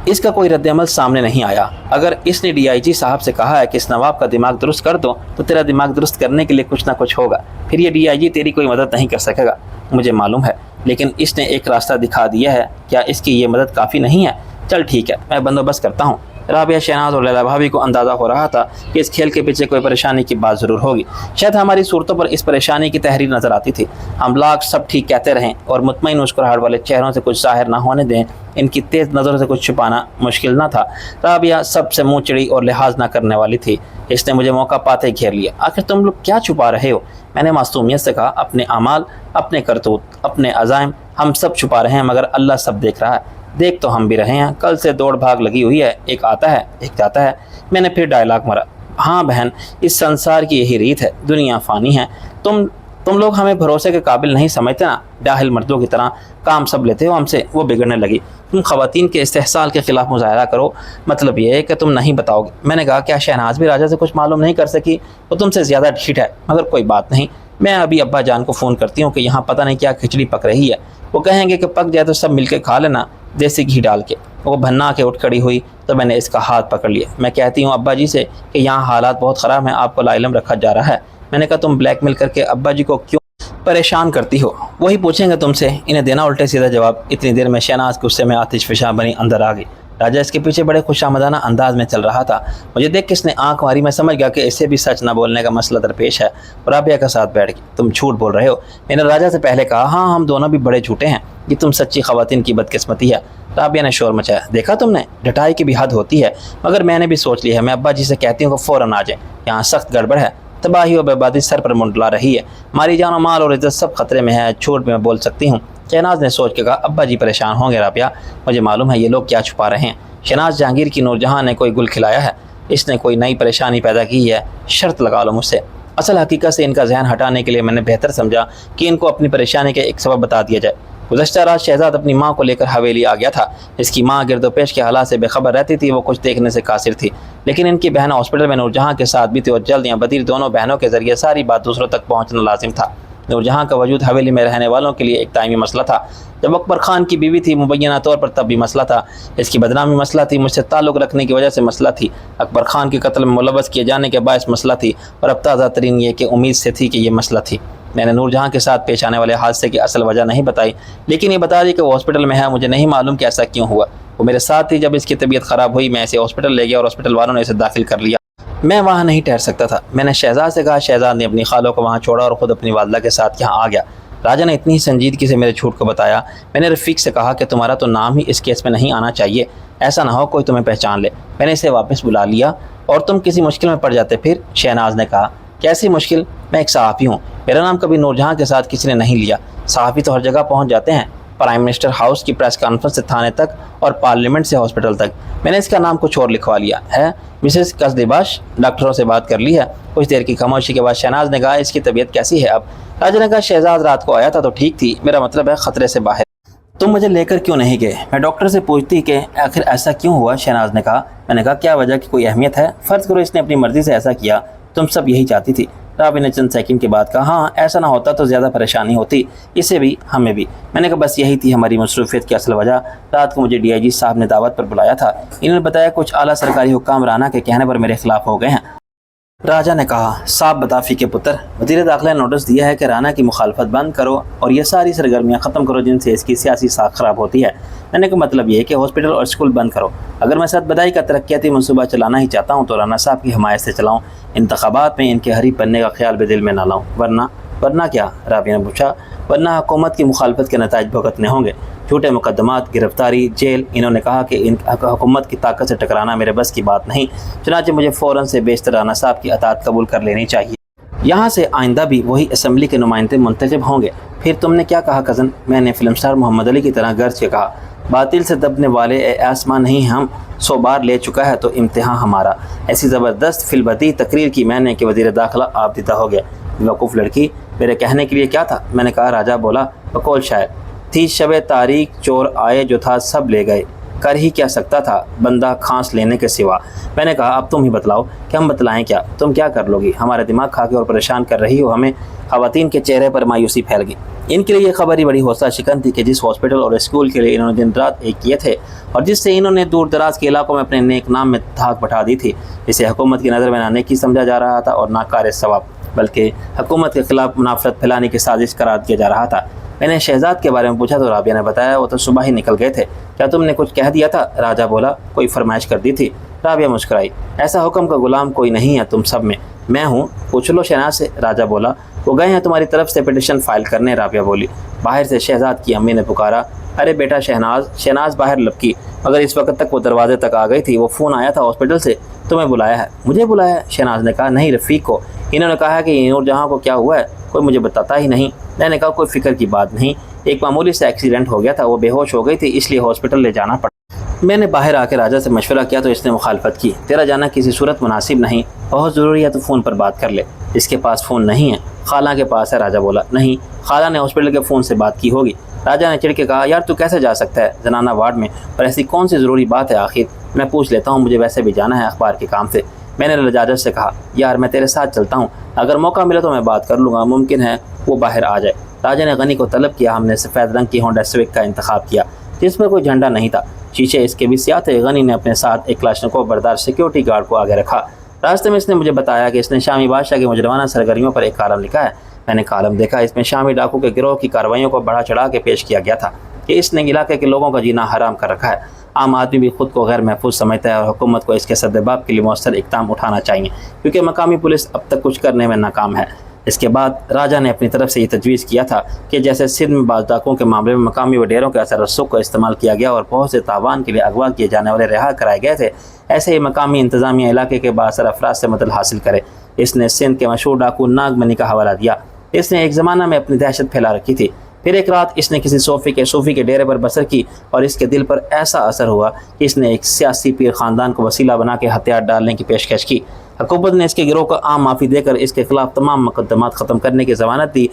اس کا کوئی رد عمل سامنے نہیں آیا۔ اگر اس نے DIG صاحب سے کہا ہے کہ اس نواب کا دماغ درست کر دو تو تیرا دماغ درست کرنے کے لیے کچھ نہ کچھ ہوگا، پھر یہ DIG تیری کوئی مدد نہیں کر سکے گا، مجھے معلوم ہے، لیکن اس نے ایک راستہ دکھا دیا ہے، کیا اس کی یہ مدد کافی نہیں ہے؟ چل ٹھیک ہے، میں بندوبست کرتا ہوں۔ رابعہ، شہناز اور لیلا بھابھی کو اندازہ ہو رہا تھا کہ اس کھیل کے پیچھے کوئی پریشانی کی بات ضرور ہوگی۔ شاید ہماری صورتوں پر اس پریشانی کی تحریر نظر آتی تھی۔ ہم لاکھ سب ٹھیک کہتے رہیں اور مطمئن مسکراہٹ والے چہروں سے کچھ ظاہر نہ ہونے دیں، ان کی تیز نظروں سے کچھ چھپانا مشکل نہ تھا۔ رابعہ سب سے منہ چڑی اور لحاظ نہ کرنے والی تھی۔ اس نے مجھے موقع پاتے ہی گھیر لیا۔ آخر تم لوگ کیا چھپا رہے ہو؟ میں نے معصومیت سے کہا۔ اپنے اعمال، اپنے کرتوت، اپنے عزائم ہم سب چھپا رہے ہیں، مگر اللہ سب دیکھ رہا ہے۔ دیکھ تو ہم بھی رہے ہیں، کل سے دوڑ بھاگ لگی ہوئی ہے، ایک آتا ہے ایک جاتا ہے۔ میں نے پھر ڈائلاگ مارا۔ ہاں بہن، اس سنسار کی یہی ریت ہے، دنیا فانی ہے۔ تم لوگ ہمیں بھروسے کے قابل نہیں سمجھتے نا، جاہل مردوں کی طرح کام سب لیتے ہو ہم سے، وہ بگڑنے لگی۔ تم خواتین کے استحصال کے خلاف مظاہرہ کرو، مطلب یہ ہے کہ تم نہیں بتاؤ گے۔ میں نے کہا کیا شہناز بھی راجہ سے کچھ معلوم نہیں کر سکی؟ وہ تم سے زیادہ ڈھیٹ ہے، مگر کوئی بات نہیں، میں ابھی ابا جان کو فون کرتی ہوں کہ یہاں پتہ نہیں کیا کھچڑی پک رہی ہے، وہ کہیں گے کہ پک جائے تو سب مل کے کھا لینا دیسی گھی ڈال کے۔ وہ بھنا کے اٹھ کھڑی ہوئی تو میں نے اس کا ہاتھ پکڑ لیا۔ میں کہتی ہوں ابا جی سے کہ یہاں حالات بہت خراب ہیں، آپ کو لاعلم رکھا جا رہا ہے۔ میں نے کہا تم بلیک میل کر کے ابا جی کو کیوں پریشان کرتی ہو؟ وہی پوچھیں گے تم سے، انہیں دینا الٹے سیدھا جواب۔ اتنی دیر میں شہناز غصے میں آتش فشاں بنی اندر آ گئی۔ راجہ اس کے پیچھے بڑے خوش آمدانہ انداز میں چل رہا تھا۔ مجھے دیکھ کے اس نے آنکھ ماری، میں سمجھ گیا کہ اسے بھی سچ نہ بولنے کا مسئلہ درپیش ہے۔ رابعہ کا ساتھ بیٹھ گئی۔ تم جھوٹ بول رہے ہو؟ میں نے راجہ سے پہلے کہا۔ ہاں، ہم دونوں بھی بڑے جھوٹے ہیں، یہ تم سچی خواتین کی بدقسمتی ہے۔ رابعہ نے شور مچایا۔ دیکھا تم نے، ڈٹائی کی بھی حد ہوتی ہے، مگر میں نے بھی سوچ لی ہے، میں ابا جی سے کہتی ہوں کہ فوراً آ جائیں، یہاں سخت گڑبڑ ہے، تباہی و بربادی سر پر منڈلا رہی ہے، ہماری جان و مال اور عزت سب خطرے میں ہے، جھوٹ میں بول سکتی ہوں۔ شہناز نے سوچ کے کہا ابا جی پریشان ہوں گے رابعہ، مجھے معلوم ہے یہ لوگ کیا چھپا رہے ہیں۔ شہناز جہانگیر کی نور جہاں نے کوئی گل کھلایا ہے، اس نے کوئی نئی پریشانی پیدا کی ہے، شرط لگا لو مجھ سے۔ اصل حقیقت سے ان کا ذہن ہٹانے کے لیے میں نے بہتر سمجھا کہ ان کو اپنی پریشانی کا ایک سبب بتا دیا جائے۔ گزشتہ رات شہزاد اپنی ماں کو لے کر حویلی آ گیا تھا۔ اس کی ماں گرد و پیش کے حالات سے بے خبر رہتی تھی، وہ کچھ دیکھنے سے قاصر تھی، لیکن ان کی بہن ہاسپٹل میں نور جہاں کے ساتھ بھی تھی اور جلد یا بدیر دونوں بہنوں کے ذریعے ساری بات دوسروں تک پہنچنا لازم تھا۔ نور جہاں کا وجود حویلی میں رہنے والوں کے لیے ایک دائمی مسئلہ تھا۔ جب اکبر خان کی بیوی تھی مبینہ طور پر تب بھی مسئلہ تھا، اس کی بدنامی مسئلہ تھی، مجھ سے تعلق رکھنے کی وجہ سے مسئلہ تھی، اکبر خان کے قتل میں ملوث کیے جانے کے باعث مسئلہ تھی، اور اب تازہ ترین یہ کہ امید سے تھی کہ یہ مسئلہ تھی۔ میں نے نور جہاں کے ساتھ پیش آنے والے حادثے کی اصل وجہ نہیں بتائی، لیکن یہ بتا دی کہ وہ ہاسپٹل میں ہے۔ مجھے نہیں معلوم کہ ایسا کیوں ہوا، وہ میرے ساتھ تھی جب اس کی طبیعت خراب ہوئی، میں اسے ہاسپٹل لے گیا اور ہاسپٹل والوں نے اسے داخل کر لیا۔ میں وہاں نہیں ٹھہر سکتا تھا، میں نے شہزاد سے کہا۔ شہزاد نے اپنی خالوں کو وہاں چھوڑا اور خود اپنی والدہ کے ساتھ یہاں آ گیا۔ راجہ نے اتنی ہی سنجیدگی سے میرے جھوٹ کو بتایا۔ میں نے رفیق سے کہا کہ تمہارا تو نام ہی اس کیس میں نہیں آنا چاہیے، ایسا نہ ہو کوئی تمہیں پہچان لے۔ میں نے اسے واپس بلا لیا اور تم کسی مشکل میں پڑ جاتے پھر؟ شہناز نے کہا۔ کیسی مشکل؟ میں ایک صحافی ہوں، میرا نام کبھی نور جہاں کے ساتھ کسی نے نہیں لیا۔ صحافی تو ہر جگہ پہنچ جاتے ہیں، پرائم منسٹر ہاؤس کی پریس کانفرنس سے تھانے تک اور پارلیمنٹ سے ہاسپٹل تک۔ میں نے اس کا نام کچھ اور لکھوا لیا ہے۔ مسز قصدباش ڈاکٹروں سے بات کر لی ہے؟ کچھ دیر کی خاموشی کے بعد شہناز نے کہا اس کی طبیعت کیسی ہے اب؟ راجہ نے کہا شہزاد رات کو آیا تھا تو ٹھیک تھی، میرا مطلب ہے خطرے سے باہر۔ تم مجھے لے کر کیوں نہیں گئے؟ میں ڈاکٹر سے پوچھتی کہ آخر ایسا کیوں ہوا؟ شہناز نے کہا۔ میں نے کہا کیا وجہ کی کوئی اہمیت ہے؟ فرض کرو اس نے اپنی مرضی سے ایسا کیا، تم سب یہی چاہتی تھی۔ رابعہ نے چند سیکنڈ کے بعد کہا ہاں، ایسا نہ ہوتا تو زیادہ پریشانی ہوتی، اسے بھی ہمیں بھی۔ میں نے کہا بس یہی تھی ہماری مصروفیت کی اصل وجہ۔ رات کو مجھے DIG صاحب نے دعوت پر بلایا تھا، انہوں نے بتایا کچھ اعلیٰ سرکاری حکام رانا کے کہنے پر میرے خلاف ہو گئے ہیں۔ راجہ نے کہا صاحب بطافی کے پتر، وزیر داخلہ نے نوٹس دیا ہے کہ رانا کی مخالفت بند کرو اور یہ ساری سرگرمیاں ختم کرو جن سے اس کی سیاسی ساکھ خراب ہوتی ہے۔ میں نے کہا مطلب یہ ہے کہ ہاسپٹل اور اسکول بند کرو۔ اگر میں سچ بدائی کا ترقیاتی منصوبہ چلانا ہی چاہتا ہوں تو رانا صاحب کی حمایت سے چلاؤں، انتخابات میں ان کے حریف بننے کا خیال بھی دل میں نہ لاؤں، ورنہ کیا؟ رابعہ نے پوچھا۔ ورنہ حکومت کی مخالفت کے نتائج بھگتنے ہوں گے، جھوٹے مقدمات، گرفتاری، جیل۔ انہوں نے کہا کہ ان حکومت کی طاقت سے ٹکرانا میرے بس کی بات نہیں، چنانچہ مجھے فوراً سے بیشتر رانا صاحب کی اطاعت قبول کر لینی چاہیے۔ یہاں سے آئندہ بھی وہی اسمبلی کے نمائندے منتخب ہوں گے۔ پھر تم نے کیا کہا کزن؟ میں نے فلم سٹار محمد علی کی طرح گرج کے کہا باطل سے دبنے والے اے آسمان نہیں ہم 100 بار لے چکا ہے تو امتحان ہمارا۔ ایسی زبردست فی البدیہہ تقریر کی میں نے کہ وزیر داخلہ آپ دیدہ ہو گیا۔ بیوقوف لڑکی، میرے کہنے کے لیے کیا تھا؟ میں نے کہا۔ راجہ بولا بقول شاعر، تھی شب تاریک چور آئے جو تھا سب لے گئے، کر ہی کیا سکتا تھا بندہ کھانس لینے کے سوا۔ میں نے کہا اب تم ہی بتلاؤ کہ ہم بتلائیں کیا؟ تم کیا کر لو گی؟ ہمارے دماغ کھا کے اور پریشان کر رہی ہو ہمیں۔ خواتین کے چہرے پر مایوسی پھیل گئی۔ ان کے لیے یہ خبر ہی بڑی حوصلہ شکن تھی کہ جس ہاسپٹل اور اسکول کے لیے انہوں نے دن رات ایک کیے تھے اور جس سے انہوں نے دور دراز کے علاقوں میں اپنے نیک نام میں دھاک بٹھا دی تھی، اسے حکومت کی نظر میں نہ نیکی سمجھا جا رہا تھا اور نہ کار ثواب، بلکہ حکومت کے خلاف منافرت پھیلانے کی سازش قرار دیا جا رہا تھا۔ میں نے شہزاد کے بارے میں پوچھا تو رابعہ نے بتایا وہ تو صبح ہی نکل گئے تھے۔ کیا تم نے کچھ کہہ دیا تھا؟ راجہ بولا۔ کوئی فرمائش کر دی تھی؟ رابعہ مسکرائی۔ ایسا حکم کا غلام کوئی نہیں ہے تم سب میں ہوں، پوچھ لو شہناز سے، راجہ بولا۔ وہ گئے ہیں تمہاری طرف سے پٹیشن فائل کرنے، رابعہ بولی۔ باہر سے شہزاد کی امی نے پکارا، ارے بیٹا شہناز باہر لپکی، مگر اس وقت تک وہ دروازے تک آ گئی تھی۔ وہ فون آیا تھا ہاسپٹل سے، تمہیں بلایا ہے؟ مجھے بلایا ہے؟ شہناز نے کہا، نہیں رفیق کو، انہوں نے کہا ہے کہ نور جہاں کو کیا ہوا ہے کوئی مجھے بتاتا ہی نہیں۔ میں نے کہا کوئی فکر کی بات نہیں، ایک معمولی سے ایکسیڈنٹ ہو گیا تھا، وہ بے ہوش ہو گئی تھی اس لیے ہاسپٹل لے جانا پڑا۔ میں نے باہر آ کے راجہ سے مشورہ کیا تو اس نے مخالفت کی، تیرا جانا کسی صورت مناسب نہیں، بہت ضروری ہے تو فون پر بات کر لے۔ اس کے پاس فون نہیں ہے؟ خالہ کے پاس ہے، راجہ بولا۔ نہیں، خالہ نے ہاسپٹل کے فون سے بات کی ہوگی۔ راجہ نے چڑھ کے کہا، یار تو کیسے جا سکتا ہے زنانہ وارڈ میں، اور ایسی کون سی ضروری بات ہے آخر؟ میں پوچھ لیتا ہوں، مجھے ویسے بھی جانا ہے اخبار کے کام سے۔ میں نے لجاجت سے کہا، یار میں تیرے ساتھ چلتا ہوں، اگر موقع ملے تو میں بات کر لوں گا، ممکن ہے وہ باہر آ جائے۔ راجہ نے غنی کو طلب کیا۔ ہم نے سفید رنگ کی ہونڈا سوک کا انتخاب کیا جس پر کوئی جھنڈا نہیں تھا، شیشے اس کے بھی سیاہ تھے۔ غنی نے اپنے ساتھ ایک کلاشنکوف بردار سیکیورٹی گارڈ کو آگے رکھا۔ راستے میں اس نے مجھے بتایا کہ اس نے شامی بادشاہ کی مجرمانہ سرگرمیوں پر ایک کالم لکھا ہے۔ میں نے کالم دیکھا، اس میں شامی ڈاکو کے گروہ کی کارروائیوں کو بڑھا چڑھا کے پیش کیا گیا تھا کہ اس نے علاقے کے لوگوں کا جینا حرام کر رکھا ہے۔ عام آدمی بھی خود کو غیر محفوظ سمجھتا ہے اور حکومت کو اس کے سدباب کے لیے مؤثر اقدام اٹھانا چاہیے، کیونکہ مقامی پولیس اب تک کچھ کرنے میں ناکام ہے۔ اس کے بعد راجہ نے اپنی طرف سے یہ تجویز کیا تھا کہ جیسے سندھ میں بعض ڈاکوں کے معاملے میں مقامی وڈیروں کے اثر رسوخ کو استعمال کیا گیا اور بہت سے تاوان کے لیے اغوا کیے جانے والے رہا کرائے گئے تھے، ایسے ہی مقامی انتظامیہ علاقے کے بااثر افراد سے مدد حاصل کرے۔ اس نے سندھ کے مشہور ڈاکو ناگ منی کا حوالہ دیا۔ اس نے ایک زمانہ میں اپنی دہشت پھیلا رکھی تھی، پھر ایک رات اس نے کسی صوفی کے ڈیرے پر بسر کی اور اس کے دل پر ایسا اثر ہوا کہ اس نے ایک سیاسی پیر خاندان کو وسیلہ بنا کے ہتھیار ڈالنے کی پیشکش کی۔ حکومت نے اس کے گروہ کو عام معافی دے کر اس کے خلاف تمام مقدمات ختم کرنے کی ضمانت دی